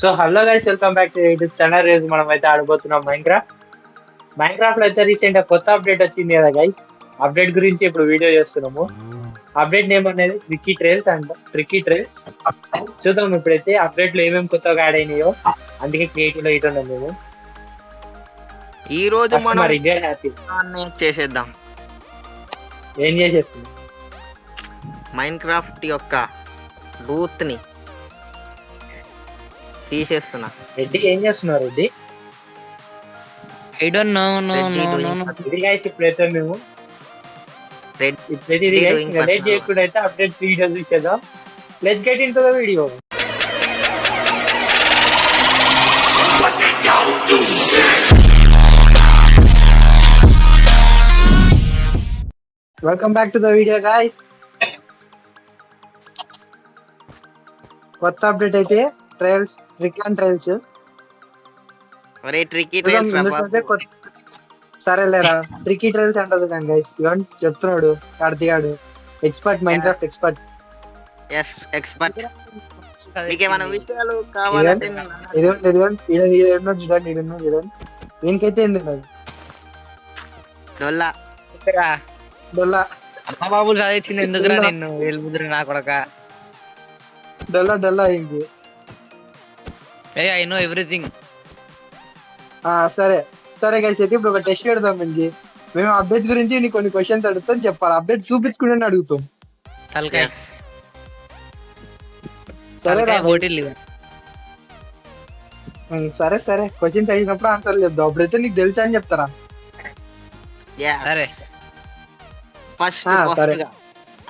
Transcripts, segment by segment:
So hello guys, welcome back to YouTube channel. రోజు మనం అయితే ఆడబోతున్నాం మైన్క్రాఫ్ట్ లో అయితే రీసెంట్ గా కొత్త అప్డేట్ వచ్చింది కదా గైస్. అప్డేట్ గురించి ఇప్పుడు వీడియో చేస్తున్నాము. అప్డేట్ నేమ్ అనేది ట్రిక్కీ ట్రైల్స్. చూద్దాం ఇప్పుడైతే అప్డేట్ లో ఏమేమి కొత్తగా యాడ్ అయినాయో. అందుకే క్రియేటివ్ లో ఇటున్నాం మేము. ఈ రోజు మనం మరి ఇదే హ్యాపీ చేసేద్దాం. ఏం చేసేస్తుంది మైన్క్రాఫ్ట్ యొక్క బూత్ ని తీసేస్తున్నా. రెడ్డి ఏం చేస్తున్నారు Reddy? I don't know, no, Ready no, doing no, no. ఇది గైస్ ఇప్పుడైతే మేము Ready ఇప్పుడైతే ఇది guys, doing ఇంకా లేట్ personal చేయకుండా అయితే అప్డేట్స్ వీడియో చూసేద్దాం. Let's get in to the video. Welcome back to the video guys. కొత్త అప్డేట్ అయితే ట్రయల్స్, ట్రయల్స్. ఒరే ట్రిక్కీ ట్రైల్స్ రా బాబు. సరేలేరా, ట్రిక్కీ ట్రయల్స్ అంటది కానీ గైస్. ఇవన్నీ చెప్తున్నాడు కార్తీగాడు, expert, Minecraft expert. Yes expert. మీకేమైనా విషయాలు కావాలంటే చూడండి దీనికైతే ఏంటి డొల్లా డొల్లా అమ్మ బాబులు చదివించింది ఎందుకురా నిన్ను వెలుముద్ర నా కొడక. డొల్లా అయింది. I know everything. సరే సరే గైస్, అయితే ఇప్పుడు ఒక టెస్ట్ పెడతాం. మనకి మేము అప్డేట్స్ గురించి నీకు కొన్ని క్వశ్చన్స్ అడుగుతాం, చెప్పాలి. అప్డేట్ చూపించుకుంటే అడుగుతాం. తలకాయ సరే హోటల్ సరే క్వశ్చన్స్ అడిగినప్పుడు ఆన్సర్లు చెప్తాం. అప్పుడైతే నీకు తెలుసా అని చెప్తారా? సరే ఫస్ట్ సరే.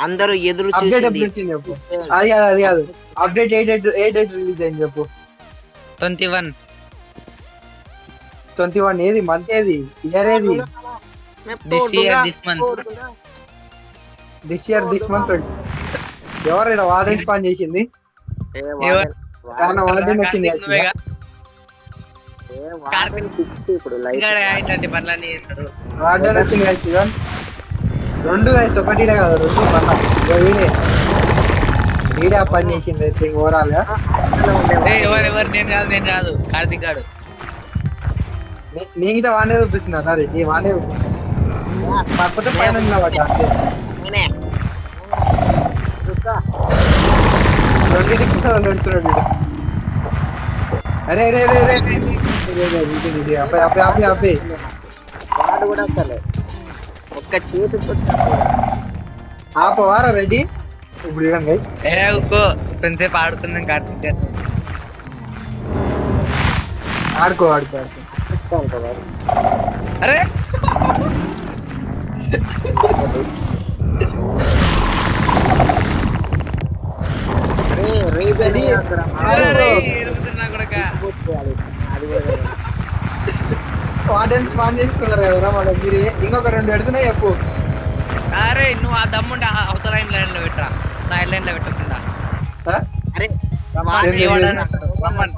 అందరూ ఎదురు అప్డేట్ చూసింది ఎప్పుడు వచ్చింది చెప్పు. అది కాదు అప్డేట్ ఏ డేట్ రిలీజ్ అయింది చెప్పు. 21. 21 ఏది, మంత్ ఏది, ఇయర్ ఏది? This year this month. ఎవరైనా వార్డెన్ పని చేసింది? వార్డెన్ వచ్చింది. వార్డెన్ వచ్చింది కదా శివన్. రెండు గైస్, ఒకటి కాదు, రెండు పని. వీడే ఆ పని చేసింది అయితే ఓవరాల్ గా. ఎవరు నేను కాదు కార్తిక్ గాడు. నీ గిட்ட వాడే చూపిస్తున్నా సార్, నీ వాడే చూపిస్తున్నా. కాకపోతే పైన ఉన్నవాడు అంతే. రెండింటికి నడుస్తున్నాడు వీడు. అరే అరే అరే అరే అప్పే వాడు కూడా అసలు ఒక్క చేతి ఆపవారా రెడీ? ఇప్పుడు చూడండి గైస్, కొంచెంసేపు ఆడుతున్నాం కార్తిక్ గారు. ఆడుకో. అరే వార్డెన్స్ పాన్ చేసుకున్నారు కదా మన మీరు. ఇంకొక రెండు పెడుతున్నాయి చెప్పు. అరే నువ్వు ఆ దమ్ముంటే అవతల లైన్ లో పెట్టరా, నా లైన్ లో పెట్టకుండా.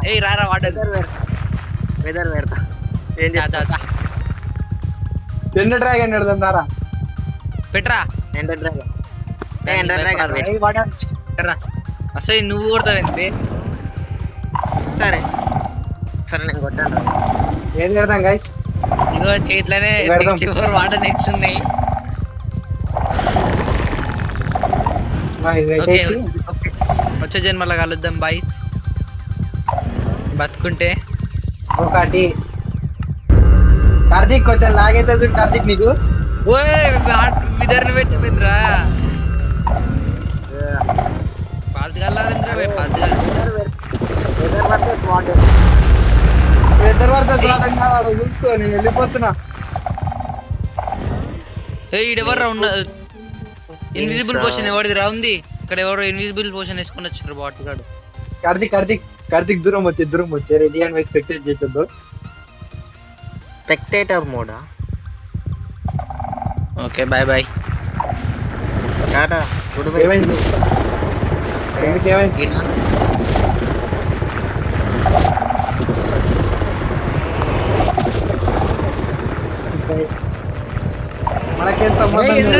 అరే రారా వాడదు. వెదర్ పెడతా. ఏం చేస్తా? ఎండర్ డ్రాగన్ పెడదాం దారా. పెట్టరా ఎండర్ డ్రాగన్. అసలు నువ్వు కొడతావేంటి? సరే నేను కొట్టాను. ఏం చేద్దాం గైస్? ఇదిగో చేతిలోనే 64 వాటర్ నెక్స్ట్ ఉన్నాయి. వచ్చే జన్మలో కలుద్దాం బాయ్స్, బతుకుంటే. ఒకటి కార్తీక్ కొంచెం లాగైతే కార్తీక్ నీకు. విదర్ని పెట్టిందిరా పాల్తుగల్లారింద్రా పాల్తుగా. వెదర్ పడితే చూసుకో, నేను వెళ్ళిపోతున్నా. ఈడెవర్రా ఉన్న ఇన్విజిబుల్ పోషన్ ఎవరిదిరా ఉంది ఇక్కడ? ఎవరో ఇన్విజిబుల్ పోషన్ వేసుకుని వచ్చారు బాట్ గాడు. కార్తీక్ దూరం వచ్చి రెడీ అండ్ స్పెక్టేట్ చేద్దాం. స్పెక్టేటర్ మోడా? Okay bye bye. టాటా గుడ్ బై. ఏమైంది? మనకేం సంబంధం లేదు.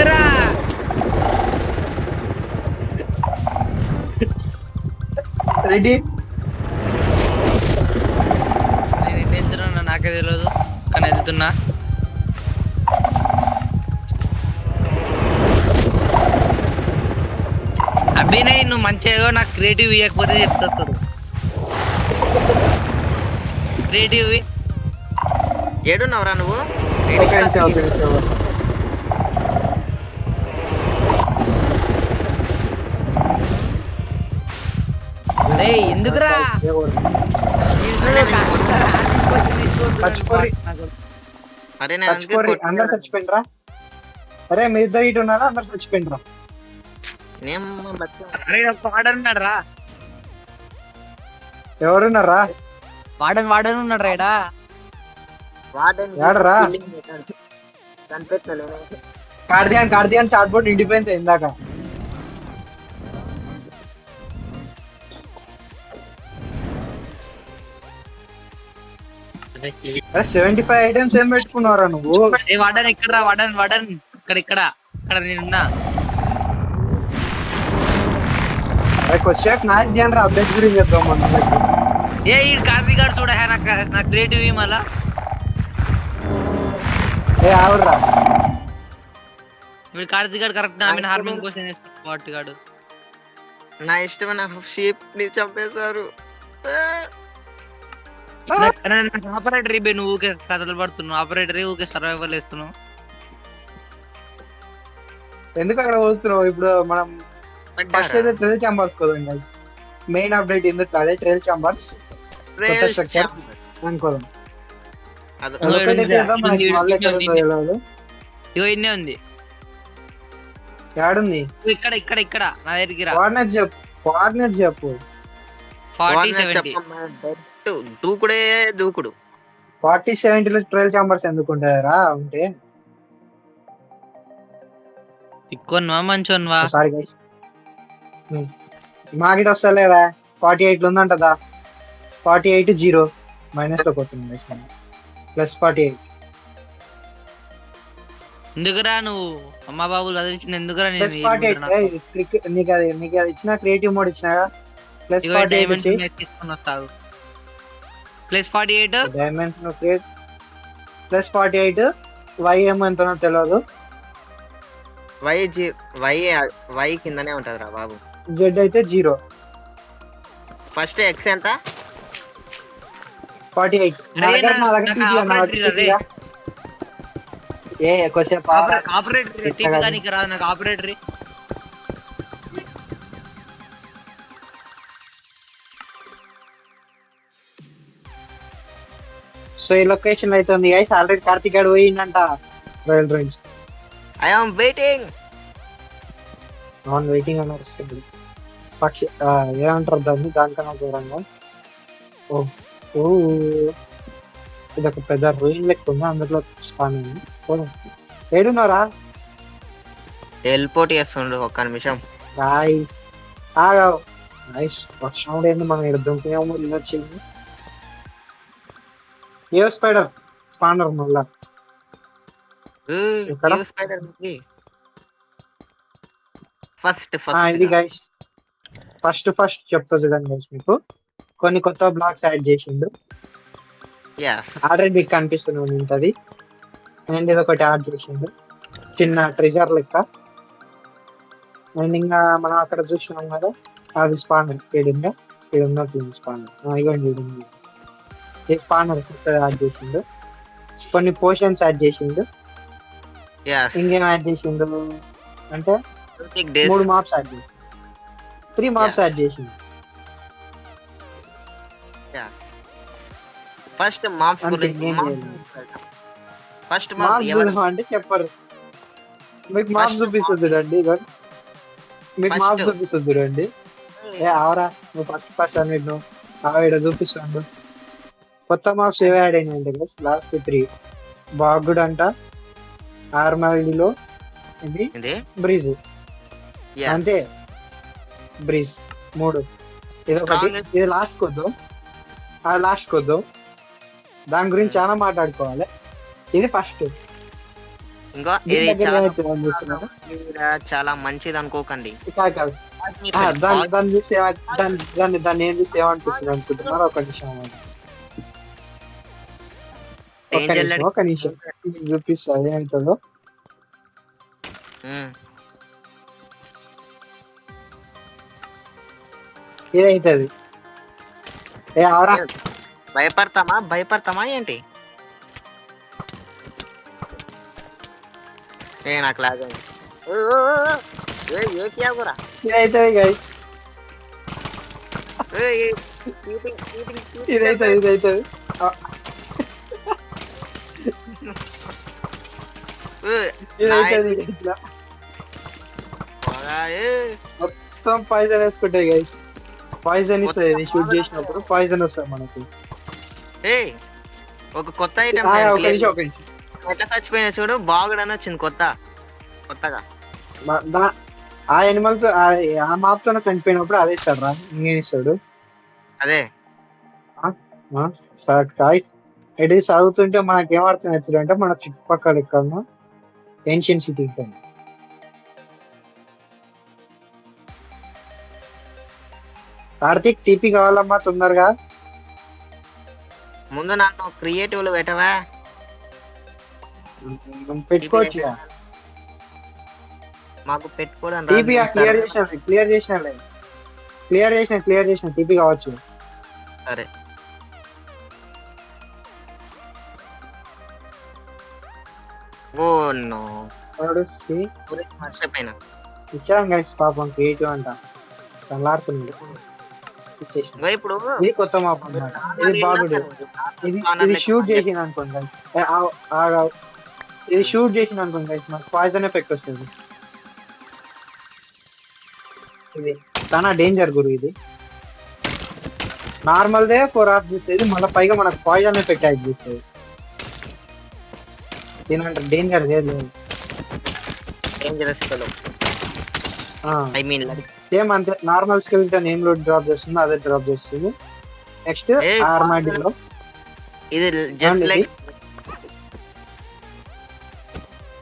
రెడీ నాకే తెలియదు కానీ వెళ్తున్నా. అభినయ్ నువ్వు మంచిగా నాకు క్రియేటివ్ ఇవ్వకపోతే చెప్తాడు. క్రియేటివ్ ఏడున్నావురా నువ్వు? ఎందుకురా అరే నేను అందుకే అందరు చచ్చిపోయినరా? అరే మీ ఇద్దరు ఇటు ఉన్నారా? అందరు చచ్చిపోయినరా? వాడన్నాడు రా. ఎవరున్నారా? వాడని ఉన్నాడు రైడా. ఏడరా? కార్డియన్ చాట్ బోర్డ్ ఇండిపెండెన్స్ ఇందాక. 75 ఐటమ్స్ ఏం పెట్టుకున్నారా నువ్వు? వాడన్ ఇక్కడ వాడన్ ఇక్కడ నేనున్నా. కొద్దిసేపు మ్యాచ్ చేయండి రా, అప్డేట్ గురించి చెప్తాం మనం. ఏ ఈ కాపీ గార్డ్ చూడ నాకు క్రియేటివ్ మళ్ళా. ఏ ఆవురా వీడు కార్తీక్ గారు కరెక్ట్ ఐ మీన్ హార్మింగ్ కోసం వాటి గాడు. నా ఇష్టమైన షీప్ ని చంపేశారు. ఆపరేటర్ రీ నువ్వు ఊకే కథలు పడుతున్నావు. ఆపరేటర్ ఊకే సర్వైవల్ వేస్తున్నావు. ఎందుకు అక్కడ పోతున్నావు? ఇప్పుడు మనం ఫస్ట్ అయితే ట్రైల్ చాంబర్స్ కోదాం. మెయిన్ అప్డేట్ ఎందుకు అదే ట్రైల్ చాంబర్స్ స్ట్రక్చర్ అనుకోదాం. ఇగో ఇన్నే ఉంది. ఏడుంది? ఇక్కడ నా దగ్గర. కోఆర్డినేట్స్ చెప్పు. 40-70 40-70 ట్రైల్ చాంబర్స్ ఎందుకు ఉంటాయరా? ఉంటే మంచోన్వా. సారీ గైస్, మాకిట వస్తలేదా? 48 ఉందంటదా? 48 0 మైనస్ లో పోతుంది. +48 ఎందుకురా నువ్వు అమ్మా బాబులు అది ఇచ్చిన? ఎందుకురా నీకు అది ఇచ్చిన క్రియేటివ్ మోడ్ ఇచ్చినాగా. +48 డైమండ్స్ +48 వై ఏమంత తెలియదు. వై కిందనే ఉంటది రా బాబు. జెడ్ అయితే 0. ఫస్ట్ ఎక్స్ ఎంత? 48. ఏ ఎక్కువసేపు నాకు ఆపరేటర్. సో ఈ లొకేషన్ అయితే ఉంది గైస్. ఆల్రెడీ కార్తిక్ గారు పోయిందంట royal range. I am waiting. నాన్ వెయిటింగ్ అని వస్తుంది. పక్షి ఏమంటారు దానికన్నా దూరంగా. ఓ ఇది ఒక పెద్ద రూయిన్ లెక్క ఉంది, అందులో స్పాన్ అయింది. ఏడున్నారా? టెలిపోర్ట్ చేస్తుండు. ఒక్క నిమిషం గాయ్స్. నైస్. వర్షం ఏంది మనం ఇక్కడ దుంకునేమో వచ్చింది. ఏ స్పైడర్ స్పానర్ మళ్ళా ఇది గైస్. ఫస్ట్ చెప్తుంది గైస్ మీకు కొన్ని కొత్త బ్లాక్స్ యాడ్ చేసిండు. ఆల్రెడీ మీకు కనిపిస్తూనే ఉంటది. అండ్ ఇది ఒకటి యాడ్ చేసిండు, చిన్న ట్రెజర్ లెక్క. అండ్ ఇంకా మనం అక్కడ చూసినాం కదా, అది స్పానర్. ఇది ఉన్నట్టుంది స్పానర్. ఇవ్వండి, ఈ స్పానర్ యాడ్ చేసిండు. కొన్ని పోషన్స్ యాడ్ చేసిండు. ఇంకేం యాడ్ చేసిండు అంటే 3 మాప్స్ యాడ్ చేసిండు. 3 మాప్స్ యాడ్ చేసిండు. ఫస్ట్ మాప్స్ అంటే చెప్పరు. మీకు మాప్స్ చూపిస్తుంది చూడండి. మీకు మాప్స్ చూపిస్తుంది చూడండి. అవరా నువ్వు ఫస్ట్ అని నువ్వు ఆవిడ చూపిస్తాడు. కొత్త మాప్స్ ఏవి యాడ్ అయినాయంటే లాస్ట్ 3 బాగుడ్ అంట, ఆర్మాల్డీలో, ఇది బ్రీజ్. అంతే, బ్రీజ్ 3. ఇది ఒకటి. ఇది లాస్ట్ కొద్దాం, అది లాస్ట్ కొద్దాం. దాని గురించి చాలా మాట్లాడుకోవాలి. ఇది ఫస్ట్. ఇంకా చాలా మంచిది అనుకోకండి. దాన్ని చూస్తే దాన్ని ఏం చూస్తే ఏమనిపిస్తుంది అనుకుంటున్నారు? ఒక నిమిషం. ఒక నిమిషం చూపిస్తా అదేంటో. ఇదైతుంది. ఏ అవరా భయపడతామా ఏంటి? ఏ నాకు లాగా ఇదైతుంది గైస్. ఇదైతుంది. ఇట్లా మొత్తం పాయిజన్ వేసుకుంటాయి గైస్. పాయిజన్ ఇస్తుంది షూట్ చేసినప్పుడు, పాయిజన్ వస్తుంది మనకి. ఒక కొత్త ఐటమ్ ఎట్లా చచ్చిపోయినా చూడు, బాగుడని వచ్చింది కొత్తగా. ఆ ఎనిమల్స్ ఆ మాప్తో చనిపోయినప్పుడు అదే ఇస్తాడు రా, ఇంకేం ఇస్తాడు అదే. ఇది చదువుతుంటే మనకి ఏమర్థం అవుతుంది అంటే మన చుట్టుపక్కల ఎక్కడ ఏన్షియన్ సిటీ. కార్తీక్ టీపీ కావాలమ్మా తొందరగా. ముందు నన్ను క్రియేటివ్ లో పెట్టవా? పెట్టుకోవచ్చు. మాకు పెట్టుకోవడం టీపీ క్లియర్ చేసిన టీపీ కావచ్చు. సరే ఓ నో మర్చిపోయినా. ఇచ్చాం గైస్ పాపం క్రియేటివ్ అంట చల్లారుతుంది. ఇప్పుడు ఇది కొత్త మాప్ అన్నమాట. ఇది బాగుంది. ఇది షూట్ చేసిన అనుకోండి గైస్, ఇది షూట్ చేసిన అనుకోండి గైస్ మనకు పాయిజన్ ఎఫెక్ట్ వస్తుంది. ఇది చాలా డేంజర్ గురు. ఇది నార్మల్ దే 4 hours ఇస్తుంది, మళ్ళీ పైగా మనకు పాయిజన్ ఎఫెక్ట్ యాడ్ చేస్తుంది. దీనంటే డేంజర్ లేదు. డేంజరస్ ఐ మీన్ సేమ్ అంతే, normal skill name load drop చేస్తుంది, అదే డ్రాప్ చేస్తుంది. నెక్స్ట్ ఆర్మాడిలో ఇది జస్ట్ లైక్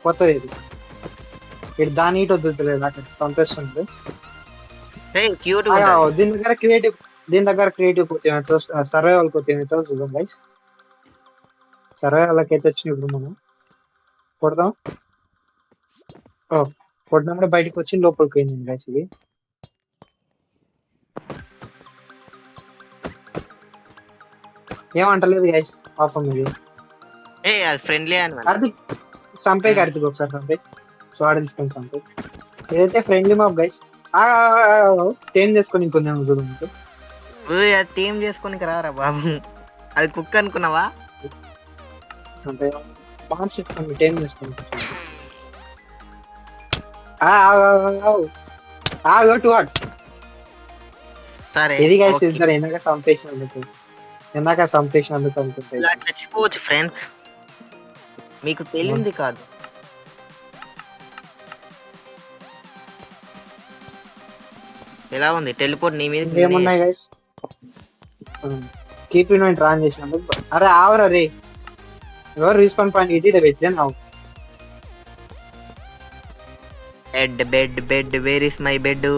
కొత్తది. ఇది దాని ఇటు వద్దులేదు, అక్కడ పంపిస్తుంది. దీని దగ్గర క్రియేటివ్ పోతే సర్వైవల్ పోతే చూద్దాం గైస్. సర్వైవల్ అయితే వచ్చిన ఇప్పుడు మనం కొడదాం. కొట్టినప్పుడు బయటకు వచ్చి లోపలికి పోయింది గైస్. ఇది ఏమంటలేదు గైస్ పాపం. ఇది ఫ్రెండ్లీ అని చంపే కార్తీక్ ఒకసారి చంపే స్వాడ తీసుకొని చంపే. ఏదైతే ఫ్రెండ్లీ మాప్ గైస్. టేమ్ చేసుకొని ఇంకొంచెం చూడండి. అది టేమ్ చేసుకొని రారా బాబు, అది కుక్ అనుకున్నావా? అంటే బాన్స్ చేసుకొని టేమ్ చేసుకొని సరే. ఇది గైస్ ఇద్దరు ఎందాక చంపేసినందుకు అనుకుంటే ఇలా చచ్చిపోవచ్చు ఫ్రెండ్స్, మీకు తెలియంది కాదు. ఎలా ఉంది టెలిపోర్ట్ నీ మీద? ఏమున్నాయి గైస్? కీప్ ఇన్వెంట్ రాన్ చేసినందుకు. అరే ఆవరా రే, ఎవరు రీస్పాన్ పాయింట్ ఇటు వెచ్చలే నావు. Bed where is my bed?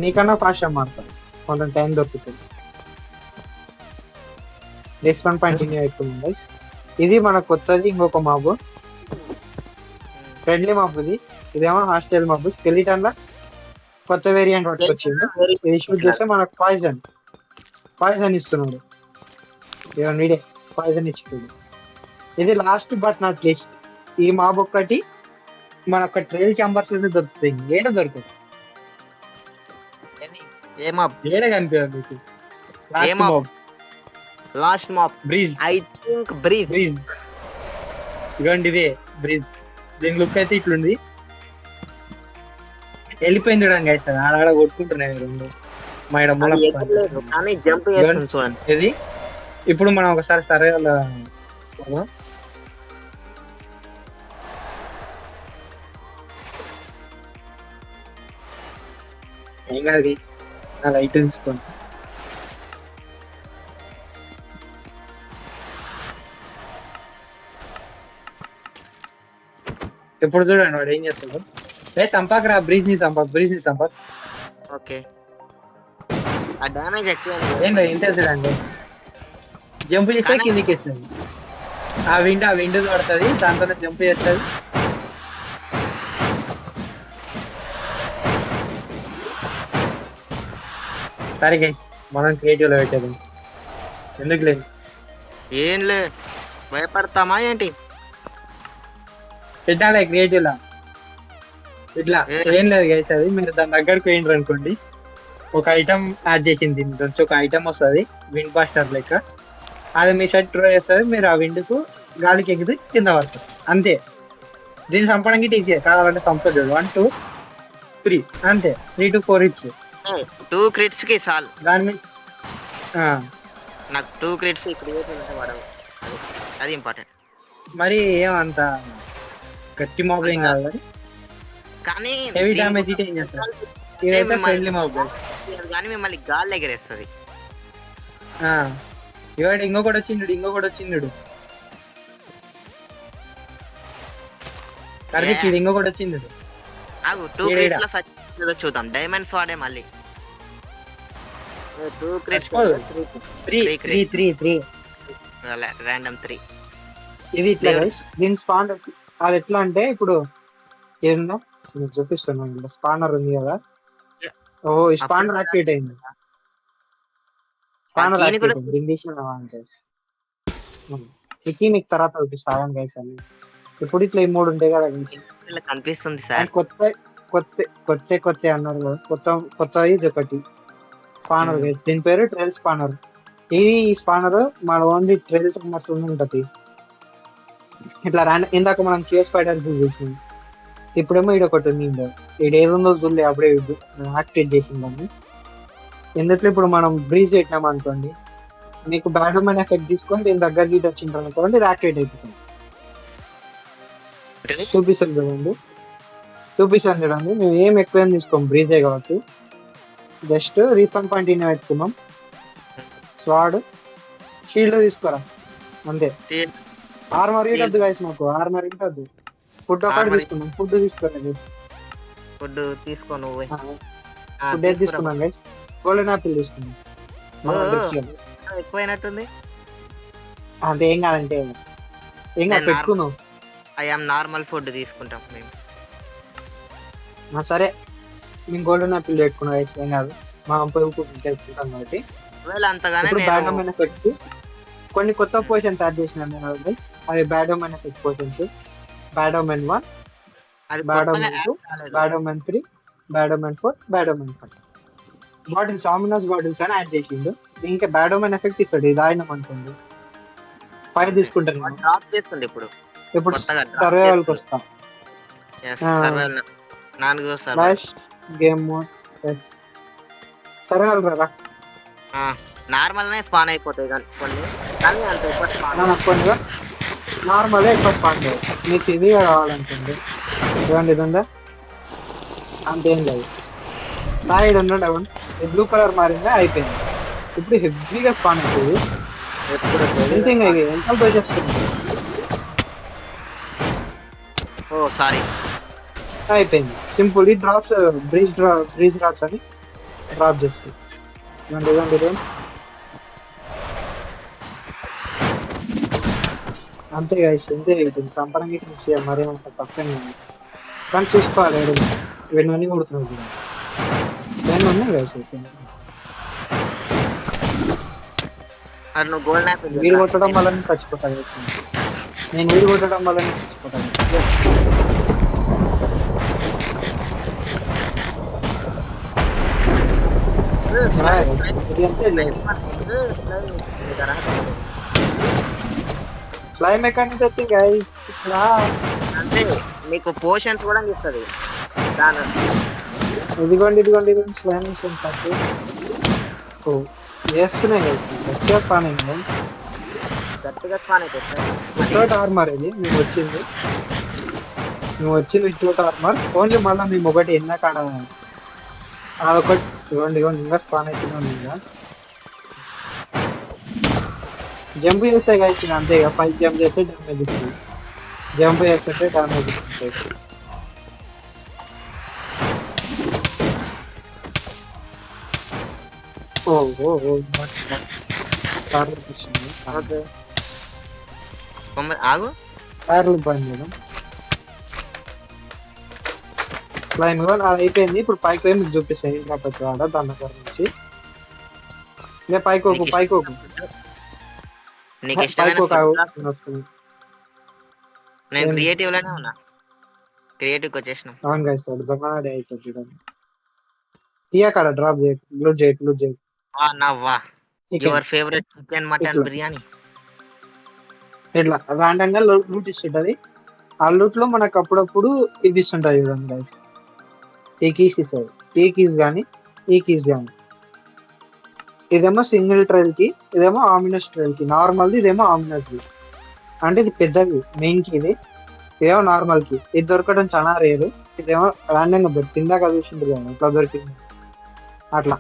నీకన్నా ఫాస్ట్ మారుతాను, కొంచెం టైం దొరుకుతుంది. రీస్పాన్ పాయింట్ ఇన్ని అయిపోయింది గైస్. ఇది మన కొత్తది ఇంకొక మాబు, ఫ్రెండ్లీ మాబ్. ఇదేమో హాస్టల్ మాబ్. స్కెలిటన్ లా కొత్త వేరియంట్ పట్టుకొచ్చింది. ఇది షూట్ చేస్తే మనకు పాయిజన్ ఇస్తున్నాడు. వీడే పాయిజన్ ఇచ్చిపోయింది. ఇది లాస్ట్ బట్ నాట్ లీస్ట్. ఈ మాబ్ ఒక్కటి మన ఒక ట్రైల్ చాంబర్స్ లోనే దొరుకుతుంది, ఏడ దొరుకుతుంది. ఏడ కనిపించదు last mob breeze. I think breeze. ఇదిగోండి ఇదే బ్రీజ్. దీని లుక్ అయితే ఇట్లుంది. వెళ్ళిపోయింది చూడండి గైస్, ఆడ కొట్టుకుంటున్నాయి రెండు మా మూల. జంప్ చూడండి. ఇది ఇప్పుడు మనం ఒకసారి సరే ఏం కాదు నా లైట్ ఉంచుకోండి. ఇప్పుడు చూడండి వాడు ఏం చేస్తాడు. చంపాక రా, బ్రీజ్ ని చంపాక్. ఓకే ఆ డ్యామేజ్ ఎక్కువ ఏంటో ఇంట్రెస్ట్ అండి జంప్ చేస్తే కిందికి వేస్తుంది ఆ విండో పడుతుంది దాంతో జంప్ చేస్తుంది సరే గైస్ మనం క్రియేటివ్ లో పెట్టేది ఎందుకు లేదు ఏం లే భయపడతామా ఏంటి పెట్టాలి క్రియేటివ్ లా ఇట్లా ఏం లేదు గైస్ అది మీరు దాని దగ్గరకు పోయినరు అనుకోండి ఒక ఐటమ్ యాడ్ చేసింది దీని నుంచి ఒక ఐటమ్ వస్తుంది విండ్ బాస్టర్ లెక్క అది మీ సైడ్ త్రో చేస్తుంది మీరు ఆ విండ్కు గాలికి ఎగిరి కింద పడుతుంది అంతే దీన్ని చంపడానికి ఈజీ కావాలంటే చంపదు 1 2 3 అంతే 3 to 4 ఇచ్చు 2 క్రిట్స్ కి చాలు దాని మీద నాకు 2 క్రిట్స్ క్రియేట్ ఉంటే వాడవు అది ఇంపార్టెంట్ మరి ఏమంత గట్టి మాబ్ ఏం కాదు అది కానీ హెవీ డ్యామేజ్ ఇట్ ఏం చేస్తారు ఇదైతే ఫ్రెండ్లీ మాబ్ కానీ మిమ్మల్ని గాలి ఎగరేస్తుంది ఇవాడు ఇంకొకటి వచ్చిండు కరెక్ట్ ఇంకొకటి వచ్చిండు నాకు 2 క్రిట్స్ లో సచ్చేదో చూద్దాం డైమండ్స్ వాడే మళ్ళీ 2 క్రిట్స్ 3 ర్యాండమ్ 3 ఇది ఇట్లా guys. దీని స్పాన్ అది ఎట్లా అంటే ఇప్పుడు ఏందో నేను చూపిస్తున్నాను స్పానర్ ఉంది కదా ఓ ఈ స్పానర్ యాక్టివేట్ అయింది స్పానర్ యాక్టివేట్ అయింది దీన్ని తీసుకున్నావా అంటే మీకు తర్వాత చూపిస్తాను గైస్ అని ఇప్పుడు ఇట్లా ఈ 3 ఉంటాయి కదా ఇలా కనిపిస్తుంది సార్ కొత్త అన్నారు కదా కొత్త ఇది ఒకటి స్పానర్ దీని పేరు ట్రైల్ స్పానర్ ఈ స్పానర్ మన ఓన్లీ ట్రైల్స్ అన్నట్టు ఉంటది ఇట్లా ఇందాక మనం కేస్ ఫైటర్స్ చూసింది ఇప్పుడేమో ఇది ఒకటి ఉంది ఇది ఏదుందో చూడలే అప్పుడే యాక్టివేట్ చేసిందని ఎందుకంటే ఇప్పుడు మనం బ్రీజ్ పెట్టినాం అనుకోండి మీకు బ్యాడ్మెన్ ఎఫెక్ట్ తీసుకొని దీని దగ్గర గీట్ వచ్చింది అనుకోండి ఇది యాక్టివేట్ అయిపోతుంది చూపిస్తాను చూడండి మేము ఏం ఎక్కువ ఏం తీసుకోం బ్రీజే కాబట్టి జస్ట్ రీస్పాన్ పాయింట్ ఇన్ పెట్టుకున్నాం స్వాడ్ షీల్డ్ తీసుకోరా అంతే ఆర్మర్ ఇటద్దు గైస్ మాకు ఆర్మర్ ఇటద్దు ఫుడ్ ఒకటి తీసుకున్నాం ఫుడ్ తీసుకోలేదు ఫుడ్ తీసుకో నువ్వు ఫుడ్ ఏది తీసుకున్నాం గైస్ గోల్డెన్ ఆపిల్ తీసుకున్నాం ఎక్కువైనట్టుంది అంతే ఏం కాదంటే ఏం కాదు పెట్టుకున్నాం ఐఎమ్ నార్మల్ ఫుడ్ తీసుకుంటాం మేము సరే మేము గోల్డెన్ ఆపిల్ పెట్టుకున్నాం గైస్ ఏం కాదు మా పెట్టుకుంటాం కాబట్టి బ్యాడ్మెన్ ఎఫెక్ట్ కొన్ని కొత్త పొజిషన్స్ యాడ్ చేసినాం నేను గైస్ అవి బ్యాడ్మెన్ ఎఫెక్ట్ పొజిషన్స్ బ్యాడ్మెన్ 1 బ్యాడ్మెన్ 2 బ్యాడ్మెన్ 3 బ్యాడ్మెన్ 4 బ్యాడ్మెన్ 5 బాటిల్స్ ఆమినస్ బాటిల్స్ అని యాడ్ చేసిండు ఇంకా బ్యాడ్మెన్ ఎఫెక్ట్ ఇస్తాడు ఇది ఆయన అనుకోండి 5 తీసుకుంటాను డ్రాప్ చేస్తుంది ఇప్పుడు సర్వైవల్కి వస్తాం ఫ్లాష్ గేమ్ మోడ్ సర్వైవల్ రా నార్మల్ నే స్పాన్ అయిపోతాయి కానీ అంత ఎక్కువ కొన్ని నార్మల్ ఎక్కువ స్పాన్ మీకు ఇది కావాలనుకోండి ఇవ్వండి ఇది ఉందా అంతేం లేదు సైడ్ ఉండండి అవును బ్లూ కలర్ మారిందా అయిపోయింది ఇప్పుడు హెవీగా స్పాన్ అవుతుంది ఎంత చేస్తుంది ఓ సారీ అయిపోయింది సింపుల్ ఈ డ్రాప్స్ బ్రీజ్ డ్రాప్స్ అని డ్రాప్ చేస్తుంది ఇవ్వండి అంతే గైస్ అంతే కంపరంగా తీసేయాలి మరేమంత పక్కనే కానీ చూసుకోవాలి వీడిని కొడుతున్నాడు నేను ఉన్నాయి గైస్ నువ్వు గోల్డ్ యాపిల్ వీడు కొట్టడం వల్లనే చచ్చిపోతాను నేను వీడు కొట్టడం వల్లనే చచ్చిపోతాను ఇది అంతే లేదు స్లైమ్ మెకానిక్ వచ్చి గైస్ ఇట్లా అంటే నీకు పోషన్స్ కూడా ఇస్తుంది దాని ఇదిగోండి స్లైమ్ పట్టు చేస్తున్నాయి గైస్ గట్టిగా స్పాన్ అయింది గట్టిగా స్పాన్ అయిపోతుంది వితౌట్ ఆర్మర్ ఇది మేము వచ్చింది వితౌట్ ఆర్మర్ ఓన్లీ మళ్ళీ మేము ఒకటి ఎన్న కాడ అదొకటి ఇవ్వండి ఇంకా స్పాన్ అవుతుంది ఇంకా జంప్ చేస్తే కలిసి అంతే ఇక 5 జంప్ చేస్తే డ్యామేజ్ ఇస్తుంది జంప్ చేస్తుంటే డ్యామేజ్ ఇస్తుంది ఓ ఓ ఓ కార్లు వస్తుంది. ఓకే. ఆగు. కార్లు బంద్ చేయడం లైన్ అది అయిపోయింది. ఇప్పుడు పైకి పోయి మీకు చూపిస్తాయి కాకపోతే ఆడ దాని దగ్గర నుంచి నేను పైకోకు నీకు పైకోకు నీకు ఇష్టమైన పైకోకు food block? వస్తుంది. నేను ఏం? క్రియేటివ్ లోనే ఉన్నా. క్రియేటివ్ కి వచ్చేసిన. అవును గైస్ వాడు దొంగనాడే అయిపోతుంది చూడండి. తీయకాడ డ్రాప్ చేయ లూజ్ చేయ నవ్వా chicken your favourite chicken mutton ఇట్లా బిర్యానీ. ఇట్లా రాండమ్ గా లూట్ ఇస్తుంటది. ఆ లూట్ లో మనకు అప్పుడప్పుడు ఇవి ఇస్తుంటది చూడండి గైస్. ఈ కీస్ ఇస్తుంది. ఈ కీస్ కానీ ఈ కీస్ కానీ ఇదేమో సింగిల్ ట్రైల్ కి, ఇదేమో ఆమినస్ ట్రైల్ కి. నార్మల్ది ఇదేమో ఆమినస్ ది. అంటే ఇది పెద్దది మెయిన్ కి. ఇదేమో నార్మల్ కి. ఇది దొరకడం చాలా రేరు. ఇదేమో రాండమ్ గా కింద చూసింటుంది కదా ఇట్లా దొరికింది అట్లా.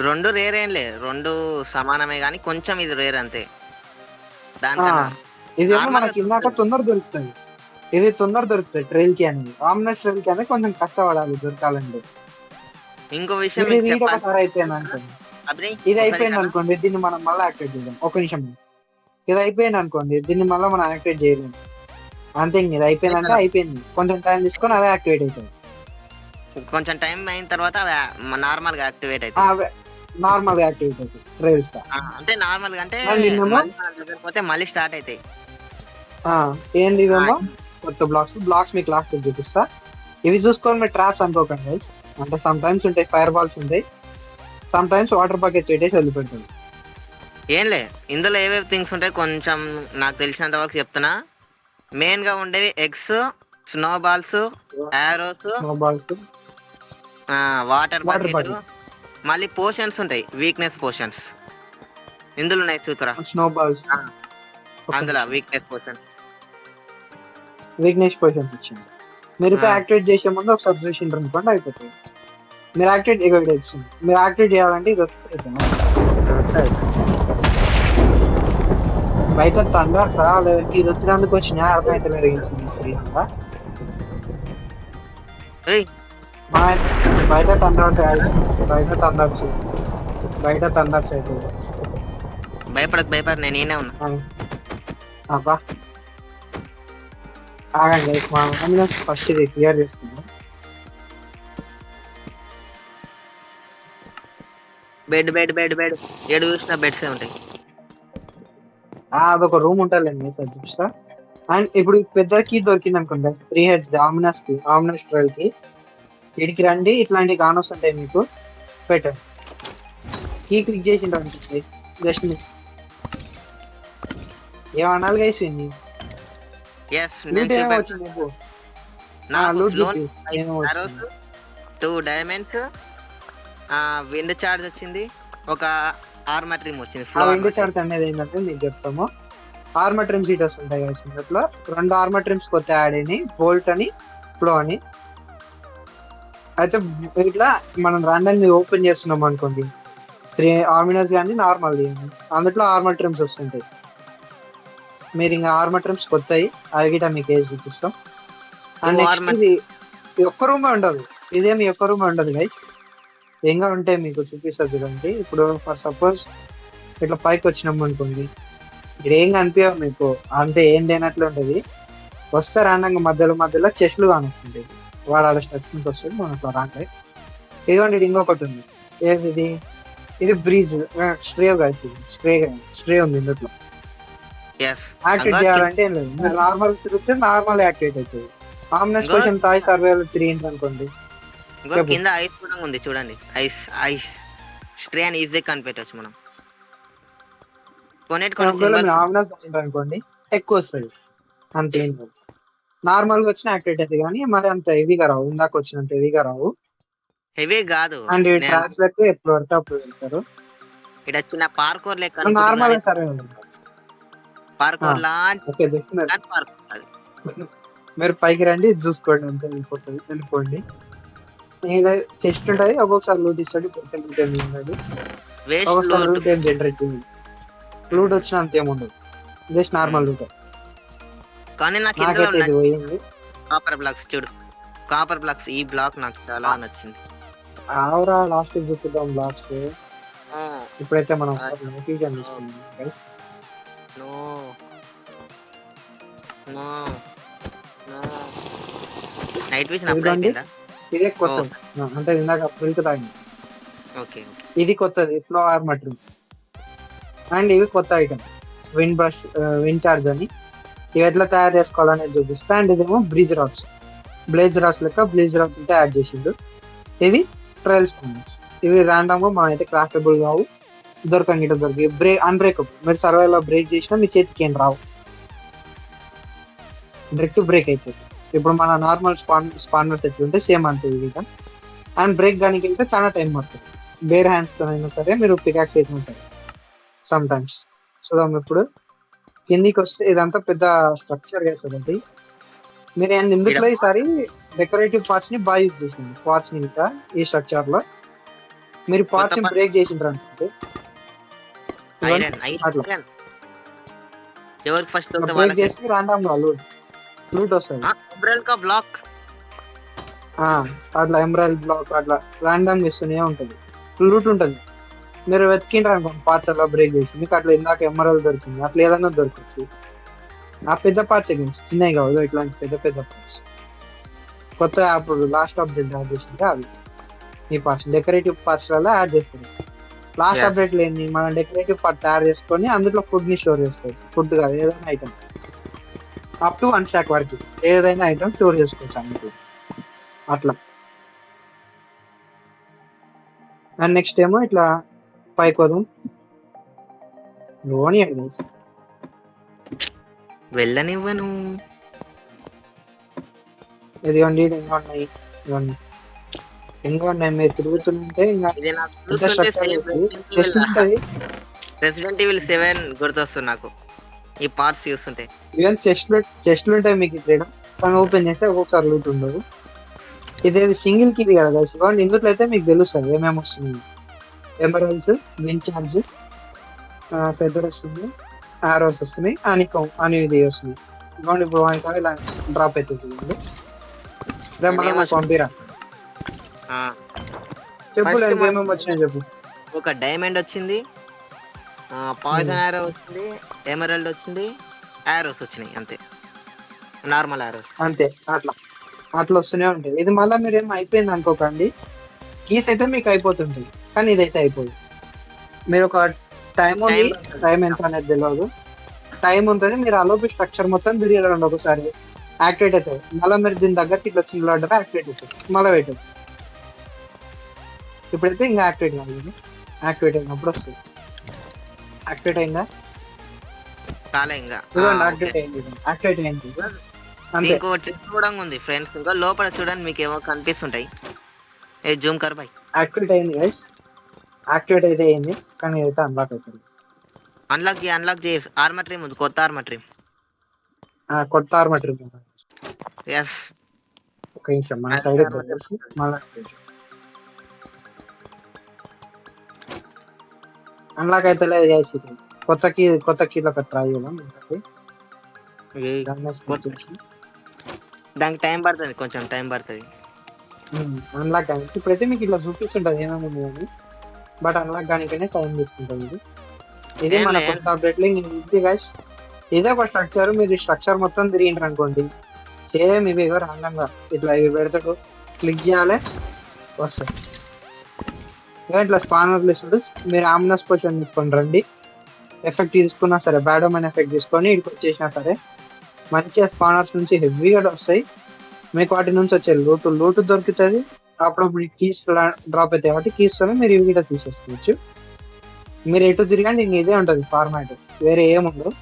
రెండు రేర్ ఏం లే, రెండు సమానమే గానీ కొంచెం ఇది రేర్ అంతే. ఆ, దానికన్నా ఇదేమో normal మనకి గా ఇందాక తొందర దొరుకుతుంది. ఇది తొందర దొరుకుతుంది ట్రైల్ కి అనేది. ఆమినస్ ట్రైల్ కి అనేది కొంచెం కష్టపడాలి దొరకాలంటే. ఇంకో విషయం ఇది మీకు ఇది చెప్పాలి. ఒకసారి అయిపోయింది అనుకోండి. అభినయ్, ఇది ఒకసారి అయిపోయింది ఇక్కడ అనుకోండి, దీన్ని మనం మళ్ళీ యాక్టివేట్ చేద్దాం. ఒక నిమిషం. ఇది అయిపోయింది అనుకోండి, దీన్ని మళ్ళీ మనం యాక్టివేట్ చేయలేము. అంతే, ఇంక ఇది అయిపోయిందంటే అయిపోయింది. కొంచెం టైం తీసుకొని అదే యాక్టివేట్ అవుతుంది. కొంచెం టైం అయిన తర్వాత నార్మల్ గా యాక్టివేట్ అవుతుంది. నార్మల్ గా యాక్టివేట్ అవుతుంది ట్రైల్స్. అంటే నార్మల్ గా అంటే మళ్ళీ ఏమో? మళ్ళీ మన దగ్గరకు పోతే మళ్ళీ స్టార్ట్ అవుతాయి. ఏంది ఇవేమో కొత్త బ్లాక్స్ మీకు లాస్ట్ చూపిస్తా. ఇవి చూసుకొని మీరు ట్రాప్స్ అనుకోకండి guys. అంటే సమ్ టైమ్స్ ఉంటాయి ఫైర్ బాల్స్ ఉంటాయి, సమ్ టైమ్స్ వాటర్ బకెట్స్ పెట్టేసి వదిలిపెడుతుంది. ఏం లే, ఇందులో ఏవేవి థింగ్స్ ఉంటాయి కొంచెం నాకు తెలిసినంత వరకు చెప్తున్నా. మెయిన్ గా ఉండేవి eggs, snow balls, arrows, snow balls, water water bucket, bucket, మళ్ళీ పోషన్స్ ఉంటాయి, వీక్నెస్ పోషన్స్ ఇందులో ఉన్నాయి చూతురా. Snow balls. అందులో వీక్నెస్ పోషన్. వీక్నెస్ పొజిషన్స్ ఇచ్చింది. మీరు ఇప్పుడు యాక్టివేట్ చేసే ముందు ఒకసారి చూసిండ్రు అనుకోండి అయిపోతుంది. మీరు యాక్టివేట్ ఇస్తుంది. మీరు యాక్టివేట్ చేయాలంటే ఇది వస్తుంది. బయట తండ్రా లేదంటే ఇది వచ్చినందుకు వచ్చిన అర్థమైతే ఏయ్, బయట తండ్రా ఉంటాయి. బయట తండర్స్ అయితే భయపడకు నేను ఈయనే ఉన్నా. అబ్బా ఆగండి, మా ఫస్ట్ ఇది క్లియర్ చేసుకుందాం. బెడ్ ఏడు చూసిన బెడ్స్ ఉంటాయి. అదొక రూమ్ ఉంటుందండి సార్ చూస్తా. అండ్ ఇప్పుడు పెద్ద కీ దొరికింది అనుకోండి 3 heads ఆమినస్ ట్రైల్ కి. వీడికి రండి, ఇట్లాంటి గానోస్ ఉంటాయి మీకు. పెట్టండి, కీ క్లిక్ చేసిండ్రు అనిపిస్తుంది. జస్ట్ ఏమనాలి గైస్ విని ఎస్, నేను చెప్పాను. వచ్చింది ఇప్పుడు. నాకు లూట్ స్లోన్ చూపి ఏమో ఆరోస్, 2 డైమండ్స్, విండ్ చార్జ్ వచ్చింది, ఒక ఆర్మర్ ట్రిమ్ వచ్చింది. ఆ విండో చార్జ్ అనేది ఏంటంటే మీకు చెప్తాము. ఆర్మర్ ట్రిమ్స్ హీటర్స్ ఉంటాయి కదా ఇందులో. 2 ఆర్మర్ ట్రిమ్స్ కొత్త యాడ్ అయినాయి, బోల్ట్ అని, ఫ్లో అని. అయితే ఇట్లా మనం రాండమ్ ఓపెన్ చేస్తున్నాం అనుకోండి, 3 ఆర్మినస్ కానీ నార్మల్ కానీ అందులో ఆర్మర్ ట్రిమ్స్ వస్తుంటాయి. మీరు ఇంకా ఆర్మర్ ట్రిమ్స్ కొత్తవి అవి గిట్ట మీకు ఏజ్ చూపిస్తాం. అండ్ నెక్స్ట్ ఇది ఒక్క రూమే ఉండదు, ఇదేమి ఒక్క రూమే ఉండదు గైస్. ఏంగా ఉంటాయి మీకు చూపిస్తారు చూడండి. ఇప్పుడు ఫర్ సపోజ్ ఇట్లా పైకి వచ్చినాం అనుకోండి, ఇక్కడ ఏం కనిపించవు మీకు, అంతే ఏం లేనట్లు ఉంటుంది. వస్తే రాండంగా మధ్యలో చెస్ట్లు కానిస్తుంటాయి. వాడు ఆడ స్ట్రక్చర్స్ వస్తుంది మనకు రాంటే. ఇదిగోండి, ఇది ఇంకొకటి ఉంది. ఏది ఇది బ్రీజ్ స్ప్రే ఉంది ఇందులో. యాక్టివేట్ చేయాలంటే ఏం లేదు, మీరు నార్మల్ తిరిగితే నార్మల్ యాక్టివేట్ అవుతుంది. ఆమ్నెస్ క్వశ్చన్ తాయి సర్వేలు 3 అనుకోండి. కింద ఐస్ కూడా ఉంది చూడండి. ఐస్ స్ట్రే అని ఈజీ కనిపెట్టచ్చు మనం. ఆమ్నెస్ అనుకోండి ఎక్కువ వస్తుంది, అంతే. నార్మల్ గా వచ్చిన యాక్టివేట్ అవుతుంది కానీ మరి అంత హెవీగా రావు, ఇందాక వచ్చినంత హెవీగా రావు. హెవీ కాదు, అండ్ ట్రాక్స్ లెక్క ఎప్పుడు పడితే అప్పుడు వెళ్తారు. ఇక్కడ చిన్న పార్కోర్ లెక్క నార్మల్ సర్వే పార్కోర్ లాంటి మీరు పైకి రండి, చూసుకోండి, అంతే వెళ్ళిపోండి. చెస్ట్ ఉంటుంది, ఒక్కొక్కసారి లూట్ ఇస్తాడు, ఒక్కొక్కసారి లూట్ ఏం జనరేట్ చేయండి. లూట్ వచ్చిన అంతేముండదు, జస్ట్ నార్మల్ లూట్. కానీ నాకు నాకైతే ఇది పోయింది. కాపర్ బ్లాక్స్ చూడు, కాపర్ బ్లాక్స్. ఈ బ్లాక్ నాకు చాలా నచ్చింది. ఆవరా లాస్ట్ చూపిద్దాం బ్లాక్స్. ఇప్పుడైతే మనం నోటిఫికేషన్ తీసుకున్నాం guys. No no no night vision apply ఇదిగోండి. అయిపోయిందా? ఇదే కొత్తది. అంటే ఇందాక మిల్క్ తాగింది. ఓకే ఇది కొత్తది ఫ్లో ఆర్మర్ ట్రిమ్. అండ్ ఇవి కొత్త item wind brush, wind charge అని. ఇవి ఎట్లా తయారు చేసుకోవాలనేది చూపిస్తా. అండ్ ఇదేమో బ్రిజ్ రాక్స్, బ్లేజ్ రాక్స్ లెక్క బ్రిజ్ రాక్స్ అయితే యాడ్ చేసిండు. ఇవి ట్రయల్ స్పాన్స్. ఇవి ర్యాండమ్ గా మనం అయితే క్రాఫ్టబుల్ కావు, దొరకండి దొరికి అన్బ్రేకబుల్. మీరు సర్వైవ్ బ్రేక్ చేసినా మీ చేతికి ఏం రావు, డైరెక్ట్ బ్రేక్ అయిపోతుంది. ఇప్పుడు మన నార్మల్ స్పాన్నర్స్ ఎట్లుంటే సేమ్ అంతే ఇది. అండ్ బ్రేక్ దానికి వెళ్తే చాలా టైం పడుతుంది. బేర్ హ్యాండ్స్ తో అయినా సరే మీరు పికాక్స్ అయితే ఉంటాయి సమ్ టైమ్స్. చూద్దాం ఇప్పుడు కిందికి వస్తే ఇదంతా పెద్ద స్ట్రక్చర్ వేసేది. మీరు ఇందులో ఈసారి డెకరేటివ్ పార్ట్స్ ని బాగా యూజ్ చేసింది. పార్ట్స్ ని ఇంకా ఈ స్ట్రక్చర్ లో మీరు పార్ట్స్ ని బ్రేక్ చేసిండ్రు అనుకుంటే అట్లా ఎవరికి ఫస్ట్ బ్రేక్ చేసి రాండమ్ గా లూట్ వస్తుంది. బ్లాక్ అట్లా ఎమరాల్డ్ బ్లాక్ అట్లా రాండమ్ ఇస్తూనే ఉంటుంది, లూట్ ఉంటుంది. మీరు వెతికిండ్రు అనుకోండి పార్ట్స్ అలా బ్రేక్ చేసి, మీకు అట్లా ఇందాక ఎమరాల్డ్ దొరికింది, అట్లా ఏదైనా దొరకచ్చు. ఆ పెద్ద పార్ట్స్ ఎగ్స్ చిన్నవి కాదు, ఇట్లాంటి పెద్ద పెద్ద పార్ట్స్. కొత్త అప్పుడు లాస్ట్ అప్డేట్ యాడ్ చేసింది అవి. ఈ పార్ట్స్ డెకరేటివ్ పార్ట్స్ వల్ల యాడ్ చేస్తారు. లాస్ట్ అప్డేట్ లేని మనం డెకరేటివ్ పార్ట్ తయారు చేసుకొని అందులో ఫుడ్ ని స్టోర్ చేసుకోవచ్చు. ఫుడ్ కాదు ఏదైనా ఐటమ్ అప్ టు 1 స్టాక్ వరకు ఏదైనా ఐటమ్ స్టోర్ చేసుకోవచ్చు అందులో అట్లా. అండ్ నెక్స్ట్ ఏమో ఇట్లా పైకి వదాం లోని వెళ్ళనివ్వను. ఇదిగోండి ఇంకా ఉన్నాయి, ఇవన్నీ ఇంకా ఉన్నాయి. మీరు తిరుగుతుంటే ఇంకా ఇది నాకు పెద్ద చూస్తుంటే స్ట్రక్చర్ చెస్ట్ ఉంటుంది. రెసిడెంట్ ఈవిల్ 7 గుర్తొస్తుంది నాకు ఈ పార్ట్స్ చూస్తుంటే. ఈవెన్ చెస్ట్లు ఉంటాయి మీకు ఇక్కడ, కానీ ఓపెన్ చేస్తే ఒక్కొక్కసారి లూట్ ఉండదు. ఇదేది సింగిల్ కి కదా గైస్. ఇవ్వండి ఇందులో అయితే మీకు తెలుస్తుంది ఏమేమి వస్తున్నాయి. ఎమరల్స్, విన్ చార్జ్, ఫెదర్ వస్తుంది, ఆరోస్ వస్తున్నాయి, అని ఇది వస్తుంది. ఇవ్వండి ఇప్పుడు మనకి ఇలా డ్రాప్ అవుతుంది. మనం పంపిరా చెప్పు ఏమేమి వచ్చినాయి చెప్పు. ఒక డైమండ్ వచ్చింది, పాయిజన్ ఆరో వచ్చింది, ఎమరల్డ్ వచ్చింది, ఆరోస్ వచ్చినాయి అంతే, నార్మల్ ఆరోస్ అంతే. అట్లా వస్తూనే ఉంటాయి. ఇది మళ్ళీ మీరు ఏం అయిపోయింది అనుకోకండి, కీస్ అయితే మీకు అయిపోతుంది కానీ ఇదైతే అయిపోదు. మీరు ఒక టైం ఉంది, టైం ఎంత అనేది తెలియదు, టైం ఉంటుంది. మీరు అలోపి స్ట్రక్చర్ మొత్తం తిరిగి ఒకసారి యాక్టివేట్ అవుతుంది. మళ్ళీ మీరు దీని దగ్గరికి ఇట్లా సింగిల్ ఆర్డర్ యాక్టివేట్ అవుతుంది, మళ్ళీ వెయిట్ అవుతుంది. ఇప్పుడైతే ఇంకా యాక్టివేట్ కాదు, యాక్టివేట్ అయినప్పుడు వస్తుంది. యాక్టివేట్ అయిందా? చాలా ఇంకా యాక్టివేట్ అయింది, యాక్టివేట్ అయింది అంతే. ఇంకో ట్రిక్ కూడా ఉంది ఫ్రెండ్స్, ఇంకా లోపల చూడండి మీకు ఏమో కనిపిస్తుంటాయి. ఏ జూమ్ కర్ బై. యాక్టివేట్ అయింది గైస్, యాక్టివేట్ అయితే అయింది కానీ అయితే అన్లాక్ అవుతుంది. అన్లాక్ చేయి. ఆర్మర్ ట్రీమ్ ఉంది, కొత్త ఆర్మర్ ట్రీమ్. కొత్త ఆర్మర్ ట్రీమ్ ఎస్ ఒక నిమిషం మన సైడ్ మళ్ళీ అన్లాక్ అయితే లేదు గైస్. కొత్త కీలో ఒక ట్రై చేద్దాం. దానికి టైం పడుతుంది, కొంచెం టైం పడుతుంది అన్లాక్ కానీ. ఇప్పుడైతే మీకు ఇట్లా చూపిస్తుంటది ఏమేమి ఉంది అని, బట్ అన్లాక్ దానికైనా టైం తీసుకుంటుంది. ఇది మన కొత్త అప్డేట్ లో ఇది గైస్. ఇదే ఒక స్ట్రక్చర్. మీరు స్ట్రక్చర్ మొత్తం తిరిగింటారు అనుకోండి, సేమ్ ఇవి రాండంగా ఇట్లా ఇవి పెడతాడు, క్లిక్ చేయాలి వస్తాయి. ఇట్లా స్పానర్ లిస్ట్ మీరు ఆమ్నస్ పొజిషన్ తీసుకొని రండి. ఎఫెక్ట్ తీసుకున్నా సరే, బ్యాడోమెన్ ఎఫెక్ట్ తీసుకొని ఇక్కడికి వచ్చేసినా సరే మంచిగా స్పానర్స్ నుంచి హెవీగా వస్తాయి. మీకు వాటి నుంచి వచ్చే లూటు దొరుకుతుంది. అప్పుడు కీస్ డ్రాప్ అవుతాయి కాబట్టి కీస్ తోనే మీరు ఇవి కూడా తీసేసుకోవచ్చు. మీరు ఎటు తిరగండి ఇంక ఇదే ఉంటుంది ఫార్మాట్, వేరే ఏముండదు.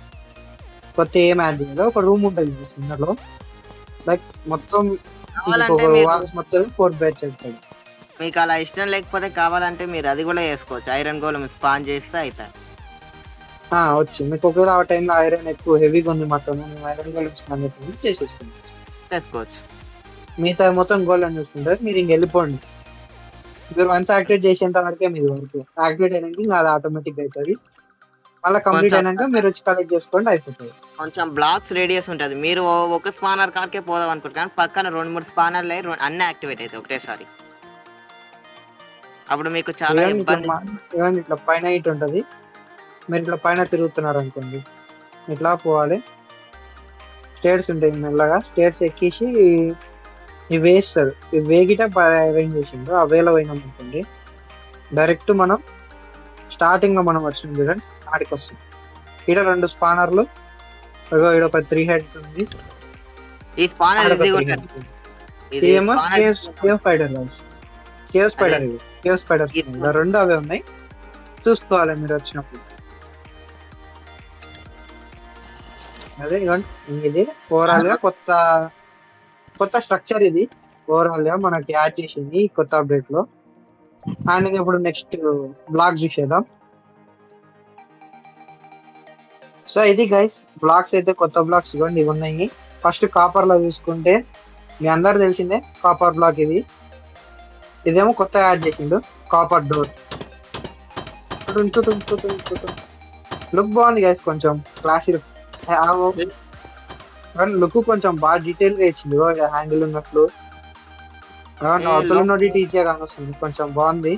కొత్త ఏం యాడ్ చేయదు. ఒక రూమ్ ఉంటుంది ఇందులో, లైక్ మొత్తం వాల్స్ మొత్తం 4 బెడ్స్ ఉంటాయి. మీకు అలా ఇష్టం లేకపోతే కావాలంటే మీరు అది కూడా చేసుకోవచ్చు. ఐరన్ గోళం స్పాన్ చేస్తే అవుతాయి వచ్చి మీకు ఒకవేళ ఆ టైంలో ఐరన్ ఎక్కువ హెవీగా ఉంది మొత్తం, మేము ఐరన్ గోల్డ్ స్పాన్ చేసుకోవచ్చు. మిగతా మొత్తం గోల్డ్ అని చూసుకుంటారు. మీరు ఇంక వెళ్ళిపోండి. మీరు వన్స్ యాక్టివేట్ చేసేంత వరకే మీరు వరకు యాక్టివేట్ అయినాక ఇంకా అది ఆటోమేటిక్ అవుతుంది. అలా కంప్లీట్ అయినాక మీరు వచ్చి కలెక్ట్ చేసుకోండి, అయిపోతుంది. కొంచెం బ్లాక్స్ రేడియస్ ఉంటుంది. మీరు ఒక స్పానర్ కాడికే పోదాం అనుకుంటారు కానీ పక్కన 2-3 స్పానర్లు అన్ని యాక్టివేట్ అవుతాయి ఒకటేసారి. అప్పుడు మీకు చాలా ఇబ్బంది. ఇవ్వండి ఇట్లా పైన ఇటు ఉంటది. మీరు ఇట్లా పైన తిరుగుతున్నారు అనుకోండి, ఇట్లా పోవాలి. స్టేర్స్ ఉంటాయి మెల్లగా, స్టేర్స్ ఎక్కేసి ఇవి వేస్తారు. ఇవి వేగిట అరేంజ్ చేసిండు. ఆ వేలో పోయినాం అనుకోండి, డైరెక్ట్ మనం స్టార్టింగ్ లో మనం వచ్చింది చూడండి ఆడికి వస్తుంది. ఇక్కడ 2 స్పానర్లు, ఇక్కడ ఒక 3 హెడ్స్ ఉంది. ఈ స్పానర్ ఆడొక ఈజీగా 3 ఉంటుంది. హెడ్స్ ఉంది. ఇది ఇదేమో spanner cave spider guys. Cave spider ఇవి కేవ్ స్పైడర్స్ ఇది- ఉన్నాయి. 2 అవే ఉన్నాయి, చూసుకోవాలి మీరు వచ్చినప్పుడు. అదే ఇవ్వండి, ఇది ఓవరాల్ గా కొత్త స్ట్రక్చర్. ఇది ఓవరాల్ గా మనకి యాడ్ చేసింది ఈ కొత్త అప్డేట్ లో. అండ్ ఇప్పుడు నెక్స్ట్ బ్లాక్ చూసేద్దాం. సో ఇది గైస్ బ్లాక్స్ అయితే కొత్త బ్లాక్స్ ఇవ్వండి ఇవి ఉన్నాయి. ఫస్ట్ కాపర్ లో తీసుకుంటే మీ అందరు తెలిసిందే కాపర్ బ్లాక్ ఇది. ఇదేమో కొత్త యాడ్ చేసిండు కాపర్ డోర్. లుక్ బాగుంది గైస్, కొంచెం క్లాసీ లుక్ కొంచెం బాగా డీటెయిల్ గా ఇచ్చింది. హ్యాండిల్ ఉన్నట్లు అవతల ఈజీగా కానొస్తుంది, కొంచెం బాగుంది.